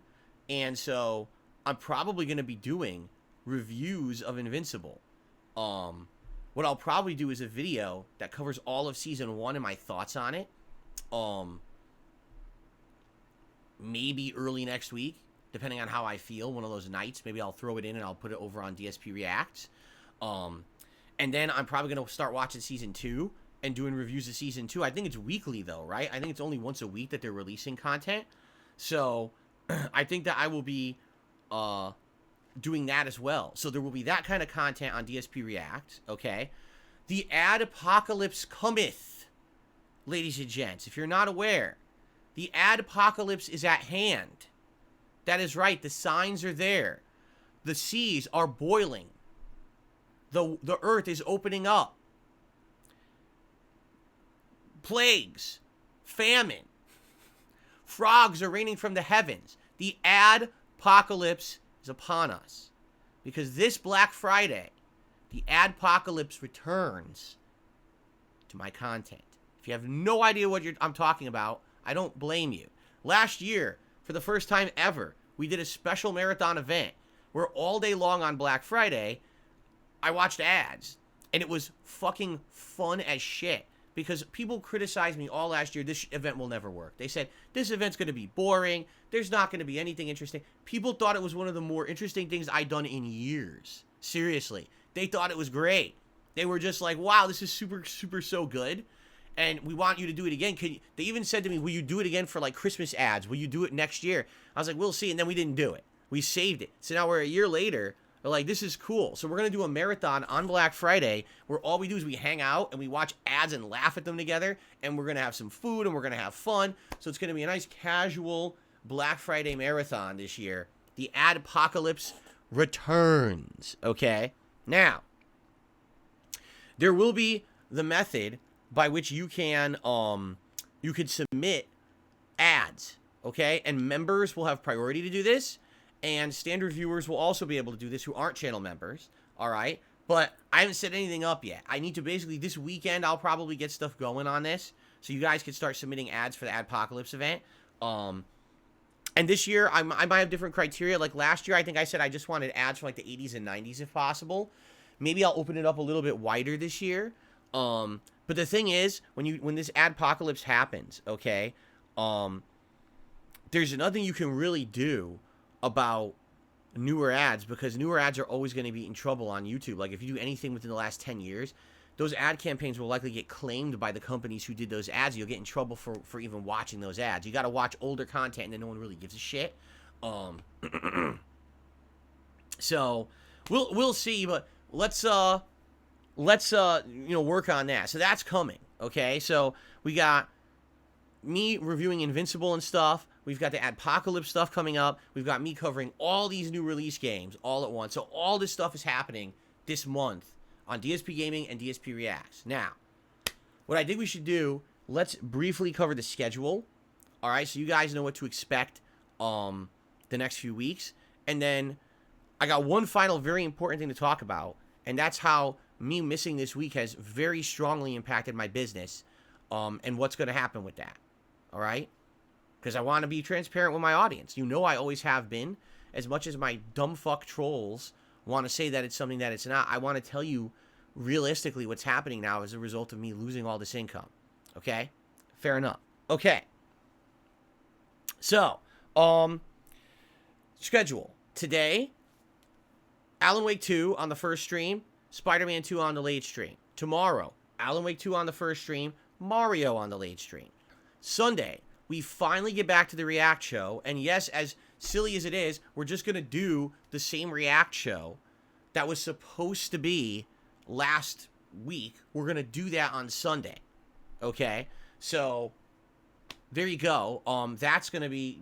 and so I'm probably going to be doing reviews of Invincible. What I'll probably do is a video that covers all of Season 1 and my thoughts on it. Maybe early next week, depending on how I feel one of those nights. Maybe I'll throw it in and I'll put it over on DSP Reacts. And then I'm probably going to start watching Season 2 and doing reviews of Season 2. I think it's weekly, though, right? I think it's only once a week that they're releasing content. So I think that I will be doing that as well. So there will be that kind of content on DSP React, okay? The ad apocalypse cometh, ladies and gents. If you're not aware, the ad apocalypse is at hand. That is right. The signs are there. The seas are boiling. The earth is opening up. Plagues, famine, frogs are raining from the heavens. The ad apocalypse is upon us. because this Black Friday, the adpocalypse returns to my content. If you have no idea what I'm talking about, I don't blame you. Last year, for the first time ever, we did a special marathon event where all day long on Black Friday, I watched ads. And it was fucking fun as shit. Because people criticized me all last year, this event will never work. They said, this event's going to be boring. There's not going to be anything interesting. People thought it was one of the more interesting things I'd done in years. Seriously. They thought it was great. They were just like, wow, this is super, super so good. And we want you to do it again. They even said to me, will you do it again for like Christmas ads? Will you do it next year? I was like, we'll see. And then we didn't do it. We saved it. So now we're a year later. They're like, this is cool. So we're going to do a marathon on Black Friday where all we do is we hang out and we watch ads and laugh at them together. And we're going to have some food and we're going to have fun. So it's going to be a nice casual Black Friday marathon this year. The adpocalypse returns. Okay? Now, there will be the method by which you can submit ads. Okay? And members will have priority to do this. And standard viewers will also be able to do this who aren't channel members, all right? But I haven't set anything up yet. I need to basically, this weekend, I'll probably get stuff going on this. So you guys can start submitting ads for the Adpocalypse event. And this year, I might have different criteria. Like last year, I think I said I just wanted ads from like the 80s and 90s if possible. Maybe I'll open it up a little bit wider this year. But the thing is, when this Adpocalypse happens, okay, there's nothing you can really do about newer ads, because newer ads are always going to be in trouble on YouTube. Like if you do anything within the last 10 years, those ad campaigns will likely get claimed by the companies who did those ads. You'll get in trouble for even watching those ads. You got to watch older content and then no one really gives a shit. So we'll see, but let's work on that. So that's coming. Okay. So we got me reviewing Invincible and stuff. We've got the Adpocalypse stuff coming up. We've got me covering all these new release games all at once. So all this stuff is happening this month on DSPGaming and DSP Reacts. Now, what I think we should do, let's briefly cover the schedule. All right, so you guys know what to expect the next few weeks. And then I got one final very important thing to talk about, and that's how me missing this week has very strongly impacted my business and what's going to happen with that. All right? Because I want to be transparent with my audience. You know I always have been. As much as my dumb fuck trolls want to say that it's something that it's not, I want to tell you realistically what's happening now as a result of me losing all this income. Okay? Fair enough. Okay. So, schedule. Today, Alan Wake 2 on the first stream, Spider-Man 2 on the late stream. Tomorrow, Alan Wake 2 on the first stream, Mario on the late stream. Sunday, we finally get back to the React show, and yes, as silly as it is, we're just going to do the same React show that was supposed to be last week. We're going to do that on Sunday, okay? So, there you go. That's going to be,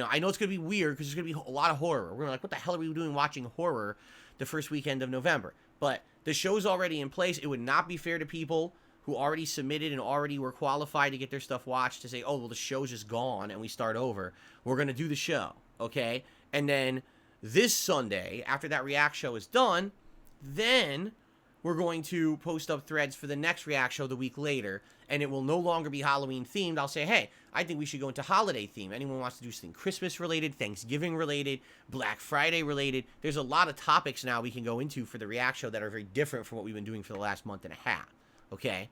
I know it's going to be weird because there's going to be a lot of horror. We're like, what the hell are we doing watching horror the first weekend of November? But the show's already in place. It would not be fair to people who already submitted and already were qualified to get their stuff watched to say, oh, well, the show's just gone and we start over. We're going to do the show, okay? And then this Sunday, after that React show is done, then we're going to post up threads for the next React show the week later, and it will no longer be Halloween themed. I'll say, hey, I think we should go into holiday theme. Anyone wants to do something Christmas related, Thanksgiving related, Black Friday related. There's a lot of topics now we can go into for the React show that are very different from what we've been doing for the last month and a half, okay?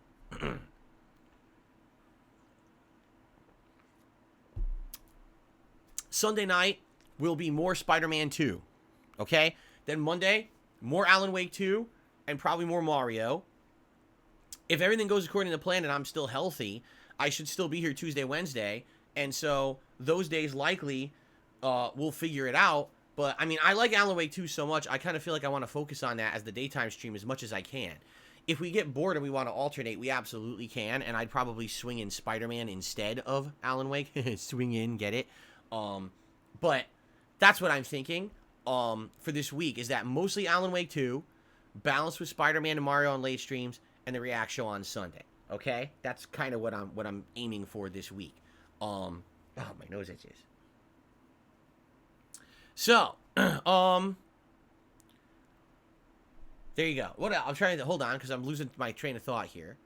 Sunday night will be more Spider-Man 2, okay? Then Monday, more Alan Wake 2, and probably more Mario. If everything goes according to plan and I'm still healthy, I should still be here Tuesday, Wednesday, and so those days likely we'll figure it out. But, I mean, I like Alan Wake 2 so much, I kind of feel like I want to focus on that as the daytime stream as much as I can. If we get bored and we want to alternate, we absolutely can, and I'd probably swing in Spider-Man instead of Alan Wake. Swing in, get it? But that's what I'm thinking for this week, is that mostly Alan Wake 2, balanced with Spider-Man and Mario on late streams, and the React show on Sunday. Okay? That's kind of what I'm aiming for this week. Oh, my nose itches. So, There you go. What else? I'm trying to hold on because I'm losing my train of thought here.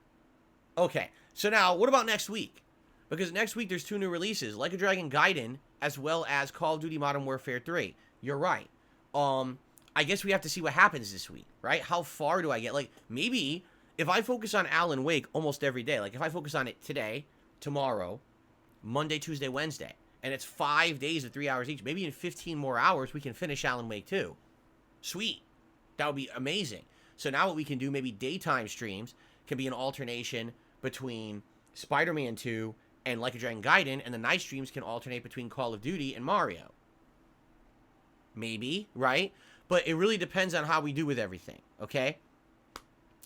Okay, so now what about next week? Because next week there's 2 new releases, Like a Dragon Gaiden, as well as Call of Duty Modern Warfare 3. You're right. I guess we have to see what happens this week, right? How far do I get? Like, maybe if I focus on Alan Wake almost every day, like if I focus on it today, tomorrow, Monday, Tuesday, Wednesday, and it's 5 days of 3 hours each, maybe in 15 more hours we can finish Alan Wake 2. Sweet. That would be amazing. So now what we can do, maybe daytime streams, can be an alternation between Spider-Man 2 and Like a Dragon Gaiden, and the night streams can alternate between Call of Duty and Mario. Maybe, right? But it really depends on how we do with everything, okay?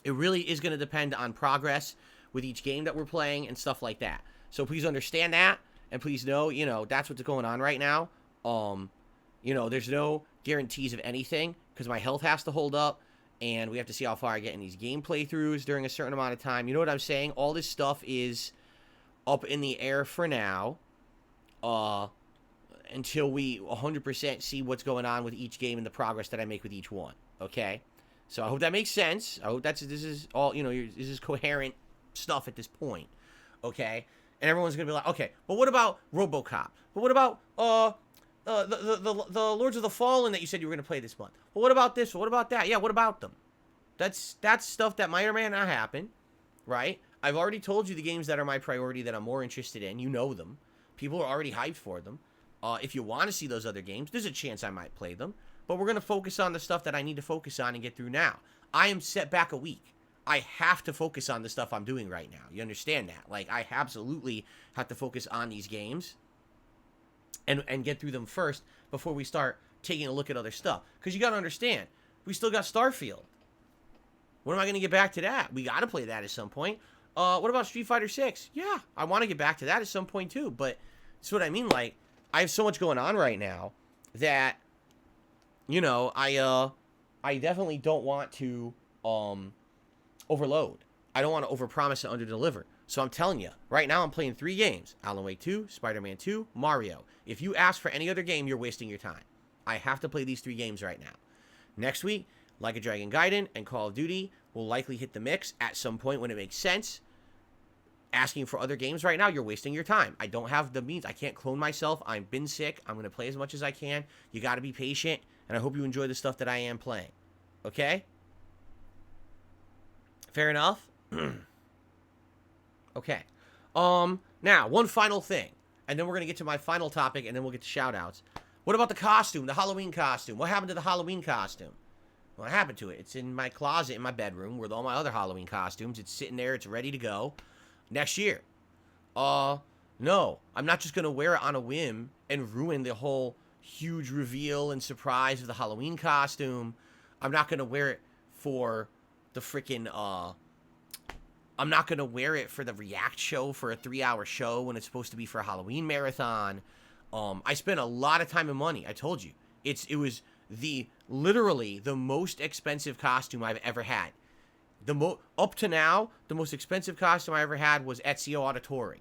It really is going to depend on progress with each game that we're playing and stuff like that. So please understand that, and please know, you know, that's what's going on right now. You know, there's no guarantees of anything, because my health has to hold up, and we have to see how far I get in these game playthroughs during a certain amount of time. You know what I'm saying? All this stuff is up in the air for now, until we 100% see what's going on with each game and the progress that I make with each one, okay? So I hope that makes sense. I hope this is all, you know, this is coherent stuff at this point, okay? And everyone's going to be like, okay, but what about RoboCop? But what about, the Lords of the Fallen that you said you were going to play this month? Well, what about this? What about that? Yeah, what about them? That's stuff that might or may not happen, right? I've already told you the games that are my priority that I'm more interested in. You know them. People are already hyped for them. If you want to see those other games, there's a chance I might play them. But we're going to focus on the stuff that I need to focus on and get through now. I am set back a week. I have to focus on the stuff I'm doing right now. You understand that? Like, I absolutely have to focus on these games and get through them first before we start taking a look at other stuff. Because you got to understand, we still got Starfield. When am I going to get back to that? We got to play that at some point. What about Street Fighter 6? Yeah, I want to get back to that at some point too. But that's what I mean. Like, I have so much going on right now that, you know, I definitely don't want to overload. I don't want to overpromise and underdeliver. So I'm telling you, right now I'm playing 3 games. Alan Wake 2, Spider-Man 2, Mario. If you ask for any other game, you're wasting your time. I have to play these 3 games right now. Next week, Like a Dragon Gaiden and Call of Duty will likely hit the mix at some point when it makes sense. Asking for other games right now, you're wasting your time. I don't have the means. I can't clone myself. I've been sick. I'm going to play as much as I can. You got to be patient, and I hope you enjoy the stuff that I am playing. Okay? Fair enough? Okay. Now, one final thing, and then we're going to get to my final topic, and then we'll get to shout-outs. What about the costume, the Halloween costume? What happened to the Halloween costume? What happened to it? It's in my closet in my bedroom with all my other Halloween costumes. It's sitting there. It's ready to go next year. No. I'm not just going to wear it on a whim and ruin the whole huge reveal and surprise of the Halloween costume. I'm not going to wear it for the freaking, I'm not going to wear it for the React show for a 3-hour show when it's supposed to be for a Halloween marathon. I spent a lot of time and money. I told you. It was literally the most expensive costume I've ever had. Up to now, the most expensive costume I ever had was Ezio Auditore.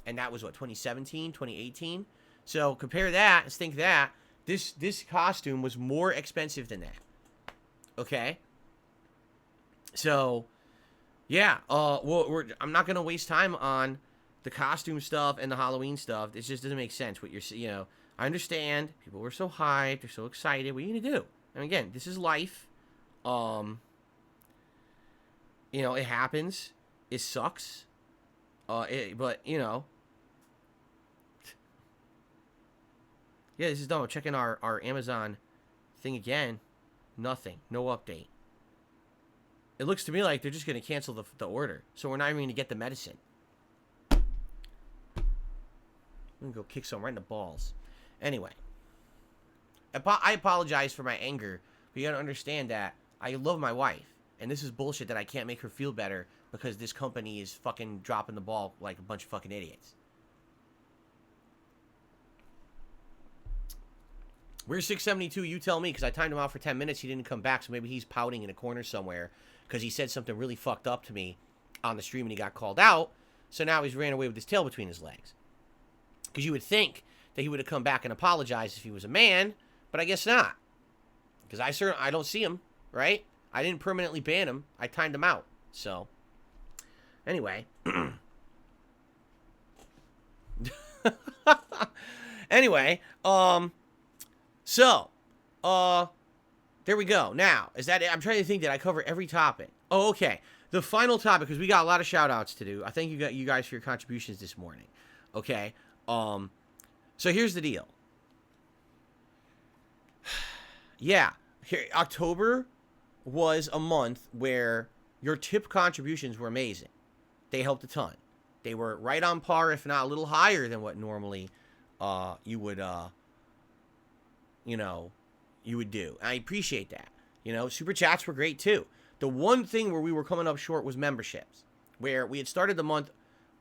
And that was, what, 2017, 2018? So compare that and think that. This costume was more expensive than that. Okay? So, yeah. I'm not going to waste time on the costume stuff and the Halloween stuff. It just doesn't make sense what you're, I understand. People were so hyped. They're so excited. What are you going to do? And again, this is life. It happens. It sucks. But, yeah, this is dumb. I'm checking our Amazon thing again. Nothing. No update. It looks to me like they're just going to cancel the order. So we're not even going to get the medicine. I'm going to go kick someone right in the balls. Anyway. I apologize for my anger. But you got to understand that I love my wife. And this is bullshit that I can't make her feel better because this company is fucking dropping the ball like a bunch of fucking idiots. Where's 672? You tell me, because I timed him out for 10 minutes. He didn't come back, so maybe he's pouting in a corner somewhere because he said something really fucked up to me on the stream and he got called out. So now he's ran away with his tail between his legs. Because you would think that he would have come back and apologized if he was a man, but I guess not. Because I don't see him, right? I didn't permanently ban them. I timed them out. So, anyway. Anyway, so, there we go. Now, is that it? I'm trying to think, did I cover every topic? Oh, okay. The final topic, because we got a lot of shout-outs to do. I thank you guys for your contributions this morning. Okay? So here's the deal. Yeah. Here, October was a month where your tip contributions were amazing. They helped a ton. They were right on par, if not a little higher than what normally you would do. I appreciate that. Super chats were great too. The one thing where we were coming up short was memberships, where we had started the month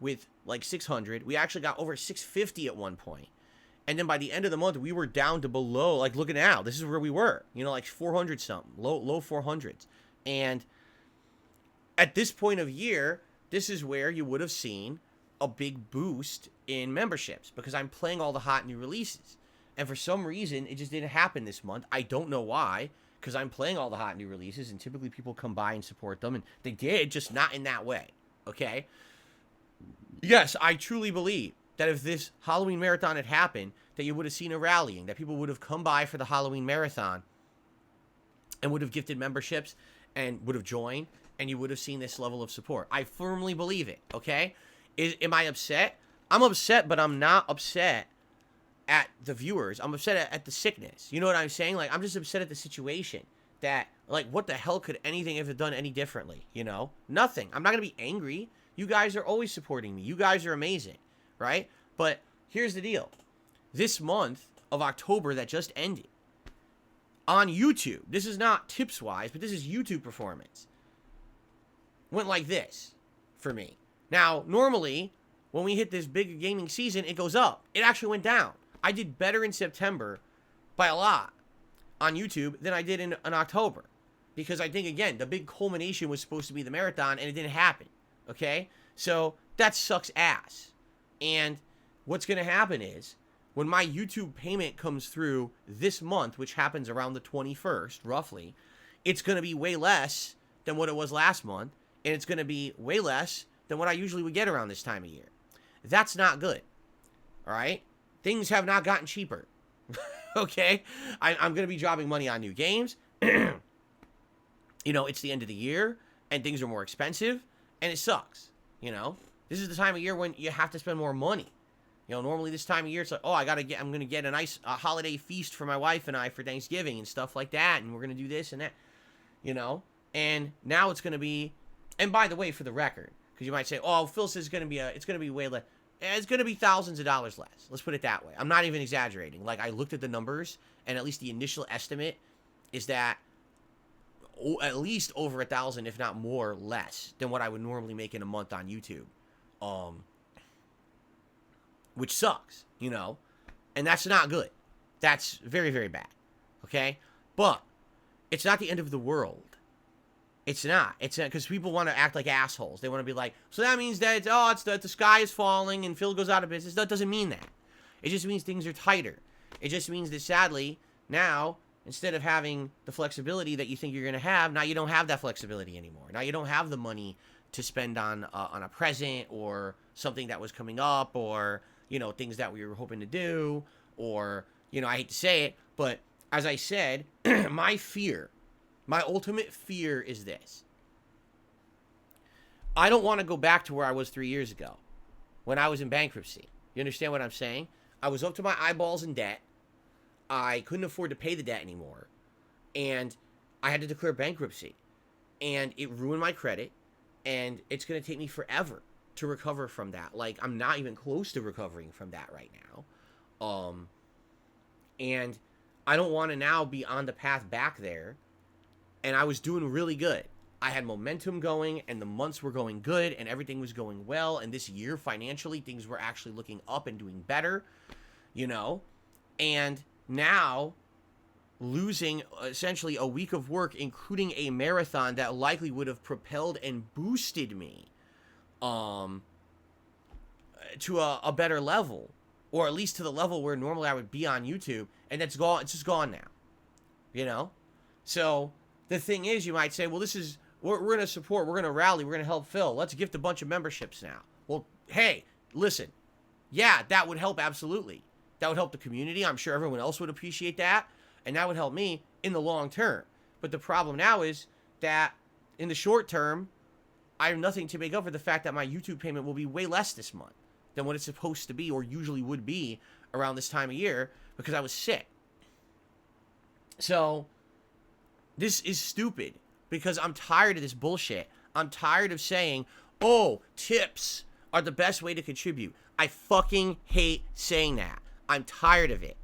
with like 600. We actually got over 650 at one point. And then by the end of the month, we were down to below, like, looking out. This is where we were, like 400 something, low 400s. And at this point of year, this is where you would have seen a big boost in memberships, because I'm playing all the hot new releases. And for some reason, it just didn't happen this month. I don't know why, because I'm playing all the hot new releases, and typically people come by and support them, and they did, just not in that way, okay? Yes, I truly believe that if this Halloween marathon had happened, that you would have seen a rallying, that people would have come by for the Halloween marathon and would have gifted memberships and would have joined, and you would have seen this level of support. I firmly believe it, okay? Am I upset? I'm upset, but I'm not upset at the viewers. I'm upset at the sickness. You know what I'm saying? Like, I'm just upset at the situation. That, like, what the hell could anything have done any differently, Nothing. I'm not going to be angry. You guys are always supporting me. You guys are amazing, right? But here's the deal. This month of October that just ended, on YouTube, this is not tips-wise, but this is YouTube performance, went like this for me. Now, normally, when we hit this big gaming season, it goes up. It actually went down. I did better in September by a lot on YouTube than I did in October. Because I think, again, the big culmination was supposed to be the marathon, and it didn't happen. Okay? So, that sucks ass. And what's going to happen is, when my YouTube payment comes through this month, which happens around the 21st, roughly, it's going to be way less than what it was last month, and it's going to be way less than what I usually would get around this time of year. That's not good. All right? Things have not gotten cheaper. Okay? I'm going to be dropping money on new games. It's the end of the year, and things are more expensive, and it sucks. This is the time of year when you have to spend more money. Normally this time of year, it's like, I'm going to get a nice holiday feast for my wife and I for Thanksgiving and stuff like that, and we're going to do this and that, and now it's going to be, and by the way, for the record, because you might say, Phil says it's going to be way less. It's going to be thousands of dollars less. Let's put it that way. I'm not even exaggerating. Like, I looked at the numbers, and at least the initial estimate is that at least over $1,000, if not more, less than what I would normally make in a month on YouTube. Which sucks, and that's not good. That's very, very bad, okay? But it's not the end of the world. It's not. It's because people want to act like assholes. They want to be like, so that means that, the sky is falling and Phil goes out of business. That doesn't mean that. It just means things are tighter. It just means that, sadly, now, instead of having the flexibility that you think you're going to have, now you don't have that flexibility anymore. Now you don't have the money to spend on a present or something that was coming up, or things that we were hoping to do, or I hate to say it, but as I said, my ultimate fear is this. I don't want to go back to where I was 3 years ago when I was in bankruptcy. You understand what I'm saying? I was up to my eyeballs in debt. I couldn't afford to pay the debt anymore, and I had to declare bankruptcy, and it ruined my credit, and it's going to take me forever to recover from that. Like, I'm not even close to recovering from that right now. And I don't want to now be on the path back there. And I was doing really good. I had momentum going, and the months were going good, and everything was going well. And this year, financially, things were actually looking up and doing better, And now, losing essentially a week of work, including a marathon that likely would have propelled and boosted me to a better level, or at least to the level where normally I would be on YouTube, and that's gone. It's just gone now, So the thing is, you might say, well, we're going to support, we're going to rally, we're going to help Phil. Let's gift a bunch of memberships now. Well, hey, listen, yeah, that would help, absolutely. That would help the community. I'm sure everyone else would appreciate that, and that would help me in the long term. But the problem now is that in the short term, I have nothing to make up for the fact that my YouTube payment will be way less this month than what it's supposed to be or usually would be around this time of year because I was sick. So, this is stupid because I'm tired of this bullshit. I'm tired of saying, oh, tips are the best way to contribute. I fucking hate saying that. I'm tired of it.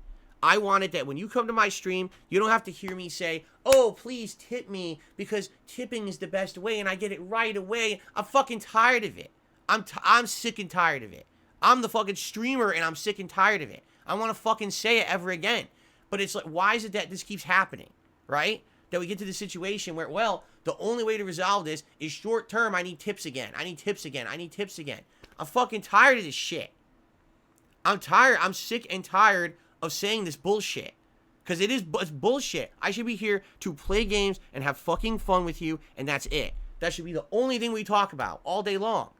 I wanted that when you come to my stream, you don't have to hear me say, oh, please tip me because tipping is the best way and I get it right away. I'm fucking tired of it. I'm sick and tired of it. I'm the fucking streamer and I'm sick and tired of it. I want to fucking say it ever again. But it's like, why is it that this keeps happening, right? That we get to the situation where, well, the only way to resolve this is short term. I need tips again. I need tips again. I need tips again. I'm fucking tired of this shit. I'm tired. I'm sick and tired of saying this bullshit. Because it's bullshit. I should be here to play games and have fucking fun with you, and that's it. That should be the only thing we talk about all day long.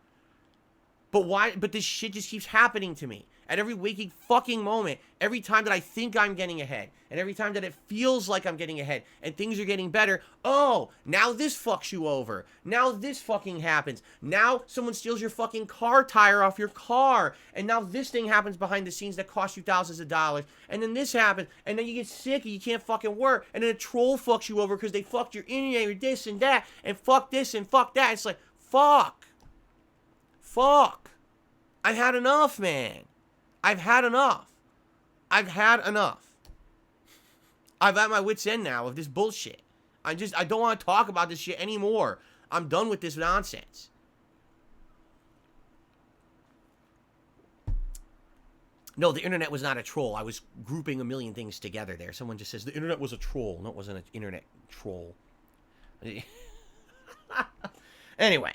But why? But this shit just keeps happening to me. At every waking fucking moment, every time that I think I'm getting ahead, and every time that it feels like I'm getting ahead, and things are getting better, oh, now this fucks you over. Now this fucking happens. Now someone steals your fucking car tire off your car, and now this thing happens behind the scenes that costs you thousands of dollars, and then this happens, and then you get sick and you can't fucking work, and then a troll fucks you over because they fucked your internet or this and that, and fuck this and fuck that. It's like, fuck. Fuck. I've had enough, man. I've had enough. I've had enough. I've at my wit's end now of this bullshit. I don't want to talk about this shit anymore. I'm done with this nonsense. No, the internet was not a troll. I was grouping a million things together there. Someone just says, the internet was a troll. No, it wasn't an internet troll. Anyway.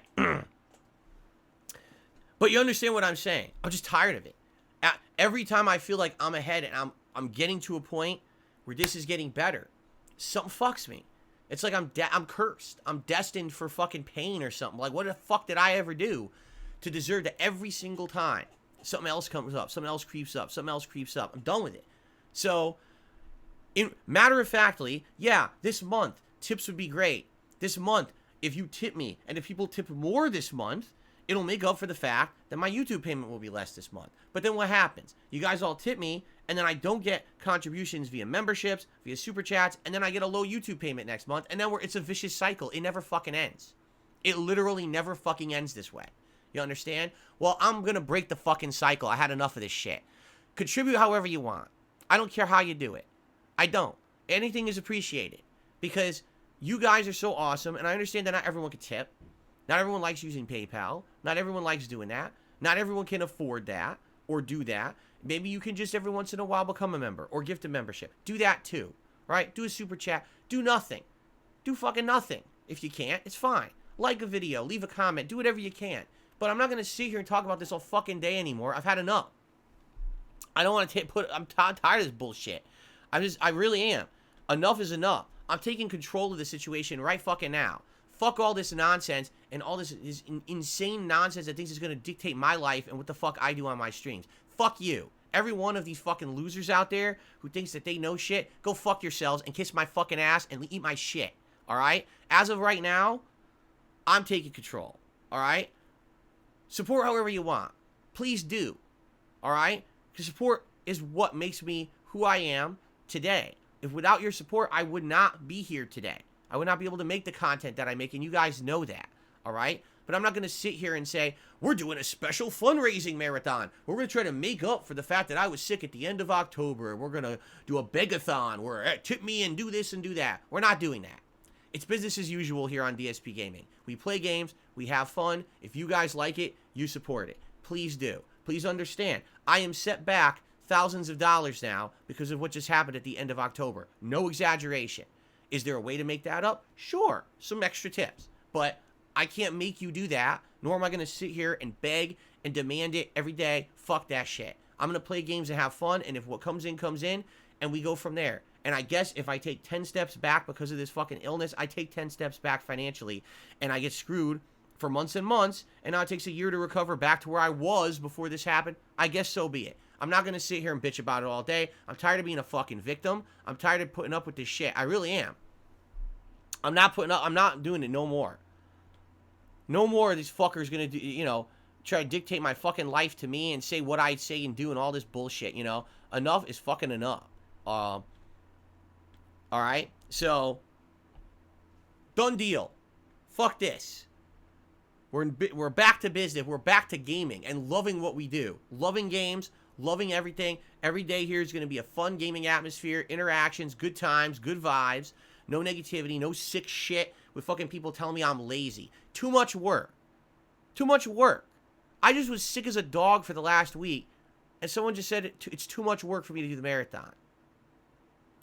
But you understand what I'm saying. I'm just tired of it. Every time I feel like I'm ahead and I'm getting to a point where this is getting better, something fucks me. It's like I'm cursed. I'm destined for fucking pain or something. Like, what the fuck did I ever do to deserve that every single time something else comes up, something else creeps up, something else creeps up? I'm done with it. So, in matter of factly, yeah, this month, tips would be great. This month, if you tip me, and if people tip more this month, it'll make up for the fact that my YouTube payment will be less this month. But then what happens? You guys all tip me, and then I don't get contributions via memberships, via super chats, and then I get a low YouTube payment next month, and then it's a vicious cycle. It never fucking ends. It literally never fucking ends this way. You understand? Well, I'm gonna break the fucking cycle. I had enough of this shit. Contribute however you want. I don't care how you do it. I don't. Anything is appreciated. Because you guys are so awesome, and I understand that not everyone can tip. Not everyone likes using PayPal. Not everyone likes doing that. Not everyone can afford that or do that. Maybe you can just every once in a while become a member or gift a membership. Do that too, right? Do a super chat. Do nothing. Do fucking nothing. If you can't, it's fine. Like a video. Leave a comment. Do whatever you can. But I'm not going to sit here and talk about this all fucking day anymore. I've had enough. I don't want to I'm tired of this bullshit. I really am. Enough is enough. I'm taking control of the situation right fucking now. Fuck all this nonsense and all this insane nonsense that thinks it's going to dictate my life and what the fuck I do on my streams. Fuck you. Every one of these fucking losers out there who thinks that they know shit, go fuck yourselves and kiss my fucking ass and eat my shit. Alright? As of right now, I'm taking control. Alright? Support however you want. Please do. Alright? Because support is what makes me who I am today. If without your support, I would not be here today. I would not be able to make the content that I make, and you guys know that, all right? But I'm not going to sit here and say, we're doing a special fundraising marathon. We're going to try to make up for the fact that I was sick at the end of October. We're going to do a begathon where, hey, tip me and do this and do that. We're not doing that. It's business as usual here on DSP Gaming. We play games. We have fun. If you guys like it, you support it. Please do. Please understand, I am set back thousands of dollars now because of what just happened at the end of October. No exaggeration. Is there a way to make that up? Sure, some extra tips. But I can't make you do that, nor am I going to sit here and beg and demand it every day. Fuck that shit. I'm going to play games and have fun, and if what comes in, comes in, and we go from there. And I guess if I take 10 steps back because of this fucking illness, I take 10 steps back financially, and I get screwed for months and months, and now it takes a year to recover back to where I was before this happened. I guess so be it. I'm not going to sit here and bitch about it all day. I'm tired of being a fucking victim. I'm tired of putting up with this shit. I really am. I'm not doing it no more. No more of these fuckers going to do, try to dictate my fucking life to me and say what I say and do and all this bullshit, Enough is fucking enough. All right? So, done deal. Fuck this. We're back to business. We're back to gaming and loving what we do. Loving games, loving everything. Every day here is going to be a fun gaming atmosphere, interactions, good times, good vibes. No negativity, no sick shit with fucking people telling me I'm lazy. Too much work. Too much work. I just was sick as a dog for the last week, and someone just said it's too much work for me to do the marathon.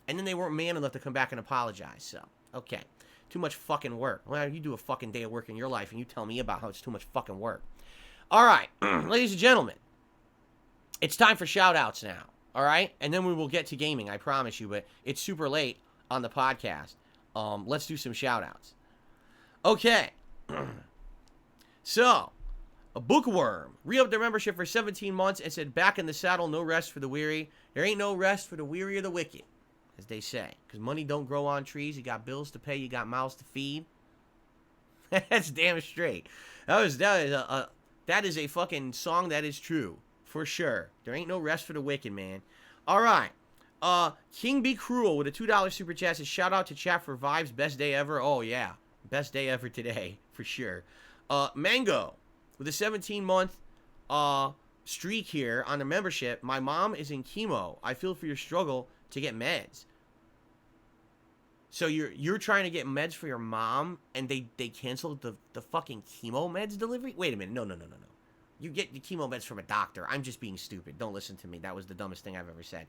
And then they weren't man enough to come back and apologize, so, okay. Too much fucking work. Well, you do a fucking day of work in your life, and you tell me about how it's too much fucking work. All right, ladies and gentlemen, it's time for shout-outs now, all right? And then we will get to gaming, I promise you, but it's super late on the podcast. Let's do some shout-outs. Okay. So, a bookworm re-upped their membership for 17 months and said, back in the saddle, no rest for the weary. There ain't no rest for the weary or the wicked, as they say. Because money don't grow on trees. You got bills to pay. You got mouths to feed. That's damn straight. That is a fucking song that is true. For sure. There ain't no rest for the wicked, man. All right. King Be Cruel with a $2 super chat says, shout out to chat for vibes. Best day ever. Oh, yeah. Best day ever today. For sure. Mango with a 17-month streak here on the membership. My mom is in chemo. I feel for your struggle to get meds. So you're trying to get meds for your mom, and they canceled the fucking chemo meds delivery? Wait a minute. No. You get the chemo meds from a doctor. I'm just being stupid. Don't listen to me. That was the dumbest thing I've ever said.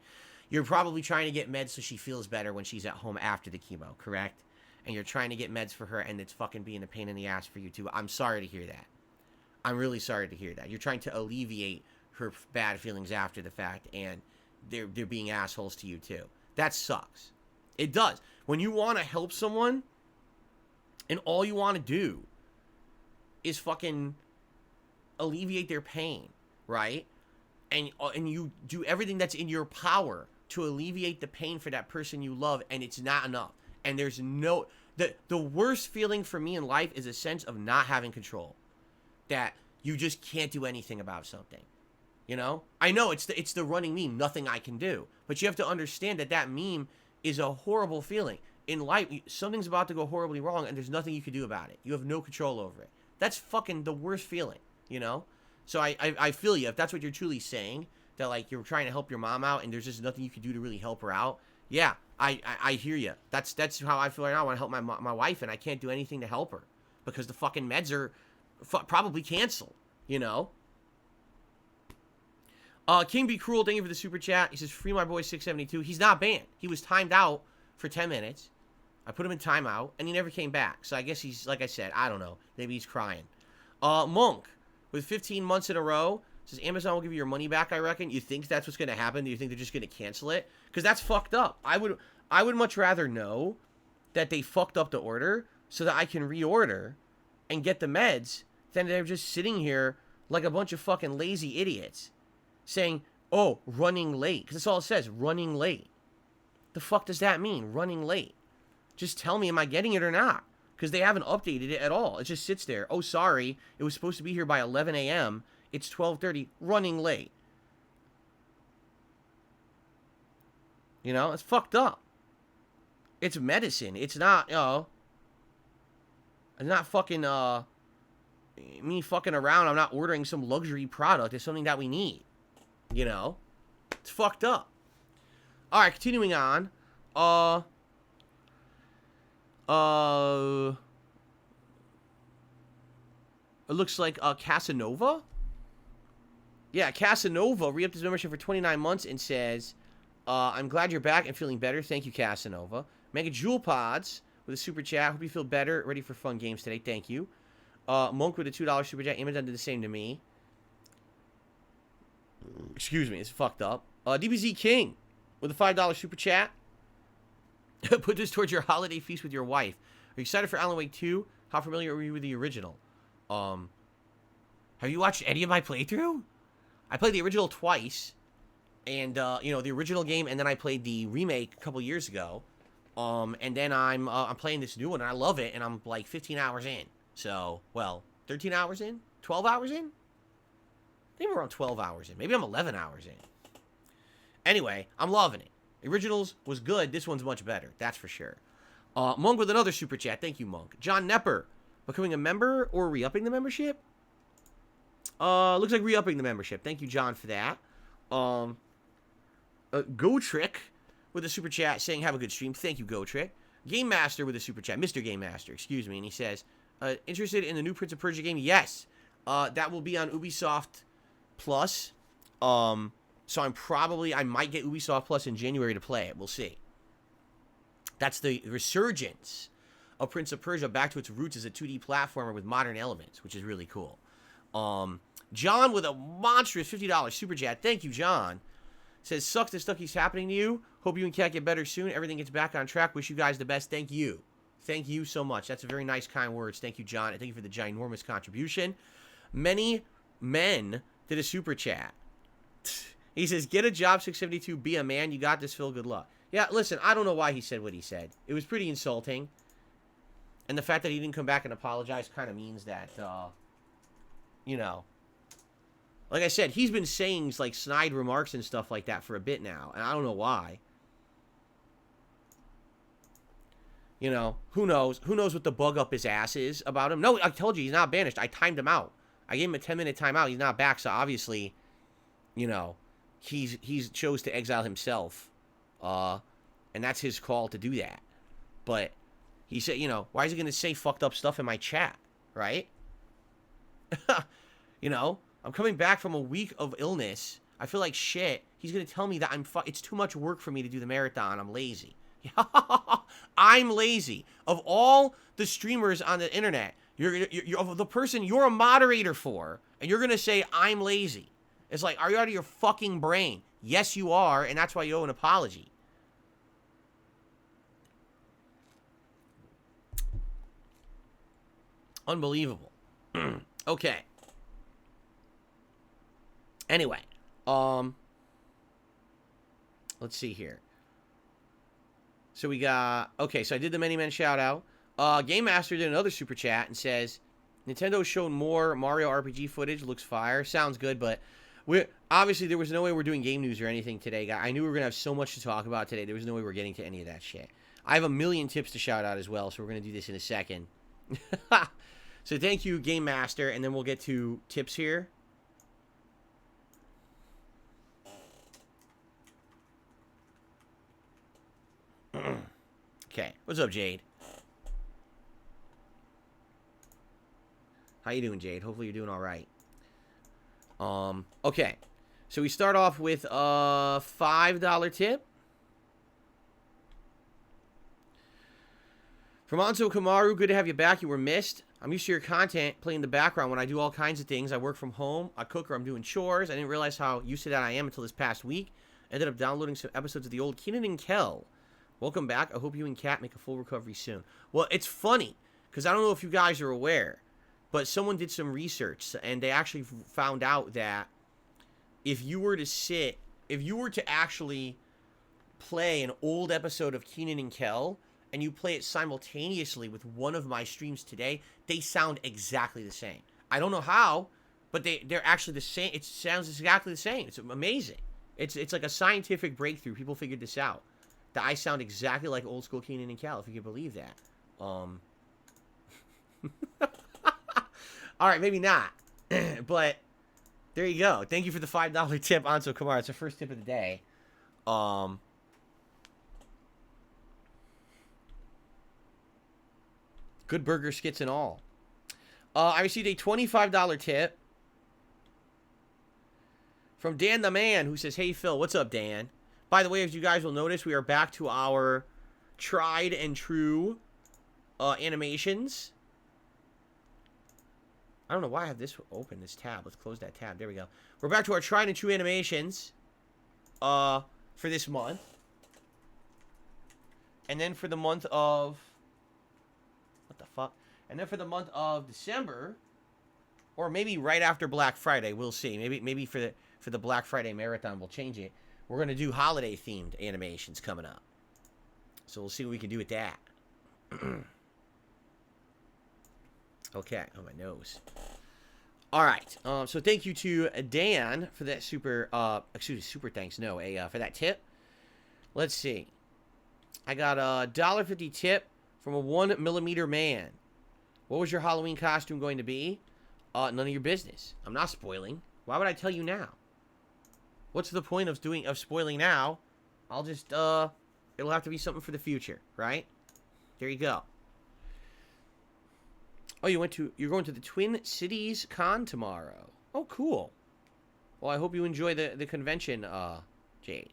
You're probably trying to get meds so she feels better when she's at home after the chemo, correct? And you're trying to get meds for her, and it's fucking being a pain in the ass for you too. I'm sorry to hear that. I'm really sorry to hear that. You're trying to alleviate her bad feelings after the fact, and they're being assholes to you too. That sucks. It does. When you want to help someone, and all you want to do is fucking alleviate their pain, right? And you do everything that's in your power to alleviate the pain for that person you love, and it's not enough. And there's no... The worst feeling for me in life is a sense of not having control. That you just can't do anything about something. I know it's the running meme, nothing I can do. But you have to understand that meme is a horrible feeling. In life, something's about to go horribly wrong, and there's nothing you can do about it. You have no control over it. That's fucking the worst feeling, So I feel you. If that's what you're truly saying, that like you're trying to help your mom out, and there's just nothing you can do to really help her out. Yeah, I hear you. That's how I feel right now. I want to help my wife, and I can't do anything to help her because the fucking meds are probably canceled. King Be Cruel, thank you for the super chat. He says, free my boy 672. He's not banned. He was timed out for 10 minutes. I put him in timeout, and he never came back. So I guess he's, like I said, I don't know. Maybe he's crying. Monk, with 15 months in a row, says, Amazon will give you your money back, I reckon. You think that's what's going to happen? Do you think they're just going to cancel it? Because that's fucked up. I would much rather know that they fucked up the order so that I can reorder and get the meds than they're just sitting here like a bunch of fucking lazy idiots saying, oh, running late. Because that's all it says, running late. The fuck does that mean, running late? Just tell me, am I getting it or not? Because they haven't updated it at all. It just sits there. Oh, sorry, it was supposed to be here by 11 a.m. It's 12:30, running late. It's fucked up. It's medicine. It's not, it's not fucking, me fucking around. I'm not ordering some luxury product. It's something that we need. It's fucked up. All right, continuing on. It looks like Casanova. Yeah, Casanova re-upped his membership for 29 months and says, I'm glad you're back and feeling better. Thank you, Casanova. Mega Jewel Pods with a super chat. Hope you feel better. Ready for fun games today. Thank you. Monk with a $2 super chat. Amazon did the same to me. Excuse me, it's fucked up. DBZ King with a $5 super chat. Put this towards your holiday feast with your wife. Are you excited for Alan Wake 2? How familiar are you with the original? Have you watched any of my playthrough? I played the original twice. And, you know, the original game, and then I played the remake a couple years ago. And then I'm playing this new one, and I love it, and I'm like 15 hours in. So, well, 13 hours in? 12 hours in? I think we're around 12 hours in. Maybe I'm 11 hours in. Anyway, I'm loving it. The originals was good. This one's much better. That's for sure. Monk with another super chat. Thank you, Monk. John Nepper. Becoming a member or re-upping the membership? Looks like re-upping the membership. Thank you, John, for that. Go Trick with a super chat saying, have a good stream. Thank you, Go Trick. Game Master with a super chat. Mr. Game Master, excuse me. And he says, interested in the new Prince of Persia game? Yes. That will be on Ubisoft Plus. So I might get Ubisoft Plus in January to play it. We'll see. That's the resurgence of Prince of Persia back to its roots as a 2D platformer with modern elements, which is really cool. John with a monstrous $50 super chat. Thank you, John. Says, sucks that stuff keeps happening to you. Hope you and Kat get better soon. Everything gets back on track. Wish you guys the best. Thank you. Thank you so much. That's a very nice, kind words. Thank you, John. And thank you for the ginormous contribution. Many men did a super chat. He says, get a job, 672. Be a man. You got this, Phil. Good luck. Yeah, listen, I don't know why he said what he said. It was pretty insulting. And the fact that he didn't come back and apologize kind of means that, you know. Like I said, he's been saying, like, snide remarks and stuff like that for a bit now. And I don't know why. You know, who knows? Who knows what the bug up his ass is about him? No, I told you, he's not banished. I timed him out. I gave him a 10-minute timeout. He's not back, so obviously, you know, he's chose to exile himself. And that's his call to do that. But he said, you know, why is he going to say fucked up stuff in my chat, right? You know, I'm coming back from a week of illness. I feel like shit. He's going to tell me that it's too much work for me to do the marathon. I'm lazy. I'm lazy. Of all the streamers on the internet, you're the person you're a moderator for, and you're going to say, I'm lazy. It's like, are you out of your fucking brain? Yes, you are, and that's why you owe an apology. Unbelievable. Okay. Anyway, let's see here. So we got, okay, so I did the Many Men shout out. Game Master did another super chat and says, Nintendo showed more Mario RPG footage, looks fire, sounds good, but obviously there was no way we're doing game news or anything today, guys. I knew we were going to have so much to talk about today, there was no way we're getting to any of that shit. I have a million tips to shout out as well, so we're going to do this in a second. So thank you, Game Master, and then we'll get to tips here. Okay, what's up, Jade? How you doing, Jade? Hopefully you're doing all right. Okay, so we start off with a $5 tip. From Anso Kamaru, good to have you back. You were missed. I'm used to your content playing in the background when I do all kinds of things. I work from home, I cook, or I'm doing chores. I didn't realize how used to that I am until this past week. Ended up downloading some episodes of the old Kenan and Kel. Welcome back. I hope you and Kat make a full recovery soon. Well, it's funny, because I don't know if you guys are aware, but someone did some research, and they actually found out that if you were to actually play an old episode of Kenan and Kel, and you play it simultaneously with one of my streams today, they sound exactly the same. I don't know how, but they're actually the same. It sounds exactly the same. It's amazing. It's like a scientific breakthrough. People figured this out. That I sound exactly like old school Kenan and Kel, if you can believe that. All right, maybe not. But there you go. Thank you for the $5 tip, Anso Kamara. It's the first tip of the day. Good burger skits and all. I received a $25 tip from Dan the Man, who says, hey, Phil. What's up, Dan? By the way, as you guys will notice, we are back to our tried and true animations. I don't know why I have this open, this tab. Let's close that tab. There we go. We're back to our tried and true animations for this month. And then for the month of... What the fuck? And then for the month of December, or maybe right after Black Friday, we'll see. Maybe for the Black Friday marathon, we'll change it. We're going to do holiday-themed animations coming up. So we'll see what we can do with that. Okay, on my nose. All right. So thank you to Dan for that super thanks. No, for that tip. Let's see. I got a $1.50 tip from a 1mm man. What was your Halloween costume going to be? None of your business. I'm not spoiling. Why would I tell you now? What's the point of spoiling now? I'll just it'll have to be something for the future, right? There you go. Oh, you're going to the Twin Cities Con tomorrow. Oh, cool. Well, I hope you enjoy the convention, Jade.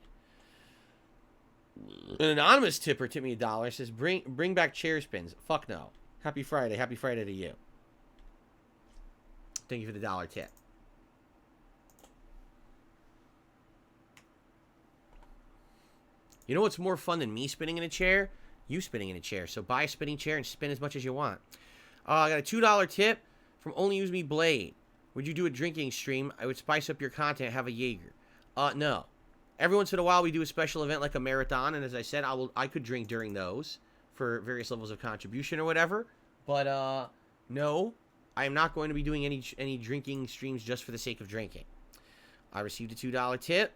An anonymous tipper tipped me $1. Says bring back chair spins. Fuck no. Happy Friday. Happy Friday to you. Thank you for the $1 tip. You know what's more fun than me spinning in a chair? You spinning in a chair. So buy a spinning chair and spin as much as you want. I got a $2 tip from Only Use Me Blade. Would you do a drinking stream? I would spice up your content, have a Jaeger. No. Every once in a while we do a special event like a marathon, and as I said, I could drink during those for various levels of contribution or whatever. But no, I am not going to be doing any drinking streams just for the sake of drinking. I received a $2 tip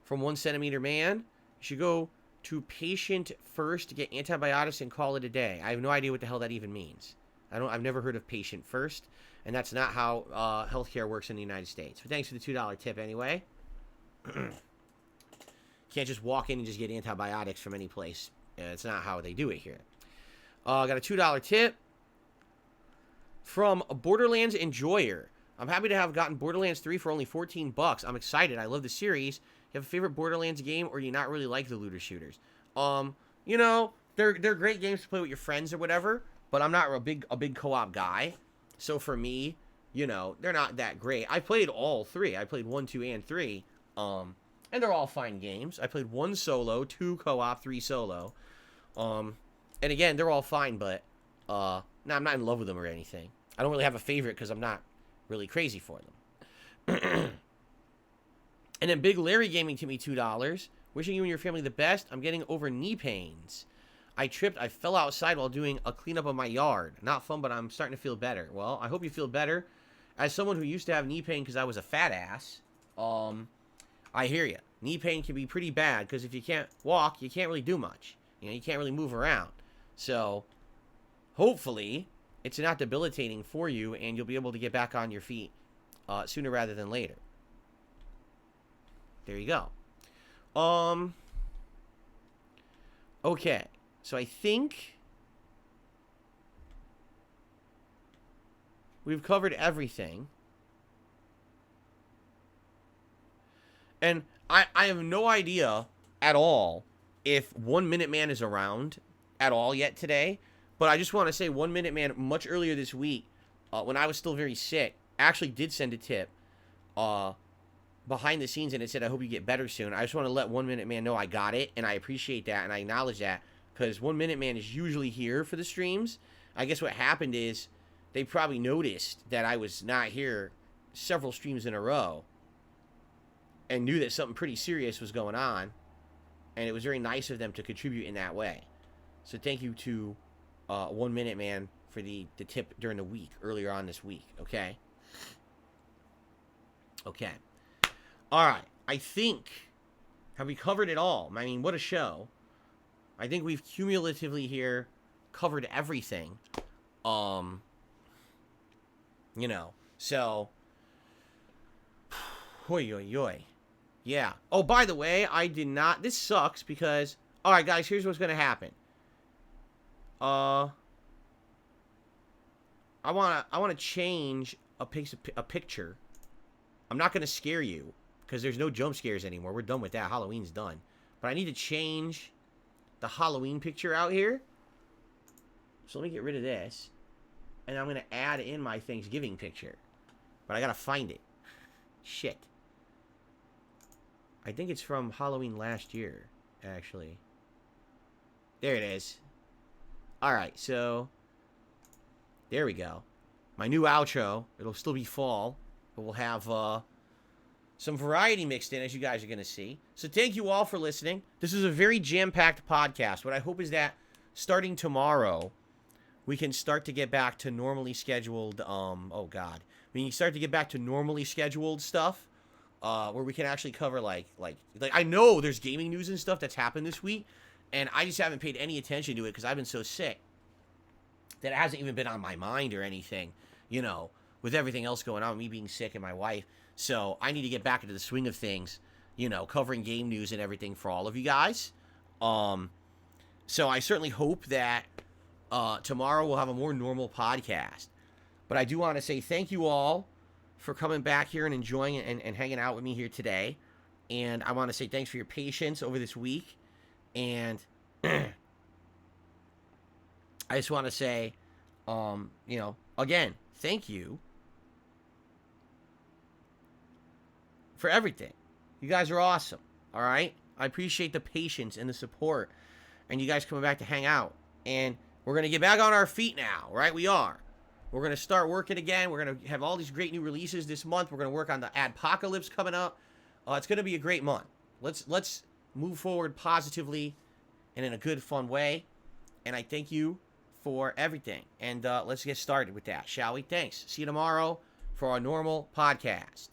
from 1cm man. You should go to patient first to get antibiotics and call it a day. I have no idea what the hell that even means. I've never heard of patient first, and that's not how healthcare works in the United States. But thanks for the $2 tip anyway. Can't just walk in and just get antibiotics from any place. It's not how they do it here. Got a $2 tip from a Borderlands Enjoyer. I'm happy to have gotten Borderlands 3 for only $14. I'm excited. I love the series. You have a favorite Borderlands game, or do you not really like the looter shooters? You know, they're great games to play with your friends or whatever, but I'm not a big co-op guy. So for me, you know, they're not that great. I played all 3. I played 1, 2, and 3. And they're all fine games. I played 1 solo, 2 co-op, 3 solo. And again, they're all fine, but no, I'm not in love with them or anything. I don't really have a favorite because I'm not really crazy for them. And then Big Larry Gaming to me $2. Wishing you and your family the best. I'm getting over knee pains. I tripped. I fell outside while doing a cleanup of my yard. Not fun, but I'm starting to feel better. Well, I hope you feel better. As someone who used to have knee pain because I was a fat ass, I hear you. Knee pain can be pretty bad because if you can't walk, you can't really do much. You know, you can't really move around. So, hopefully, it's not debilitating for you and you'll be able to get back on your feet sooner rather than later. There you go. Okay. So I think we've covered everything. And I have no idea at all if 1 Minute Man is around at all yet today. But I just want to say 1 Minute Man much earlier this week, when I was still very sick, actually did send a tip behind the scenes, and it said, I hope you get better soon. I just want to let 1 Minute Man know I got it, and I appreciate that, and I acknowledge that, because 1 Minute Man is usually here for the streams. I guess what happened is they probably noticed that I was not here several streams in a row and knew that something pretty serious was going on, and it was very nice of them to contribute in that way. So thank you to 1 Minute Man for the tip during the week, earlier on this week, okay? Okay. All right, I think, have we covered it all? I mean, what a show. I think we've cumulatively here covered everything. You know, so, hoi, hoi, hoi. Yeah. Oh, by the way, I did not, this sucks because, all right, guys, here's what's going to happen. I want to change a picture. I'm not going to scare you. Because there's no jump scares anymore. We're done with that. Halloween's done. But I need to change the Halloween picture out here. So let me get rid of this. And I'm going to add in my Thanksgiving picture. But I got to find it. Shit. I think it's from Halloween last year, actually. There it is. All right, so there we go. My new outro. It'll still be fall, but we'll have some variety mixed in, as you guys are going to see. So thank you all for listening. This is a very jam-packed podcast. What I hope is that starting tomorrow, we can start to get back to normally scheduled, we can start to get back to normally scheduled stuff, where we can actually cover, like, I know there's gaming news and stuff that's happened this week, and I just haven't paid any attention to it because I've been so sick that it hasn't even been on my mind or anything, you know, with everything else going on, me being sick and my wife. So I need to get back into the swing of things, you know, covering game news and everything for all of you guys. So I certainly hope that tomorrow we'll have a more normal podcast. But I do want to say thank you all for coming back here and enjoying it and hanging out with me here today. And I want to say thanks for your patience over this week. And I just want to say, you know, again, thank you for everything. You guys are awesome. All right. I appreciate the patience and the support and you guys coming back to hang out. And we're going to get back on our feet now, right? We are. We're going to start working again. We're going to have all these great new releases this month. We're going to work on the Adpocalypse coming up. It's going to be a great month. Let's move forward positively and in a good, fun way. And I thank you for everything. And let's get started with that, shall we? Thanks. See you tomorrow for our normal podcast.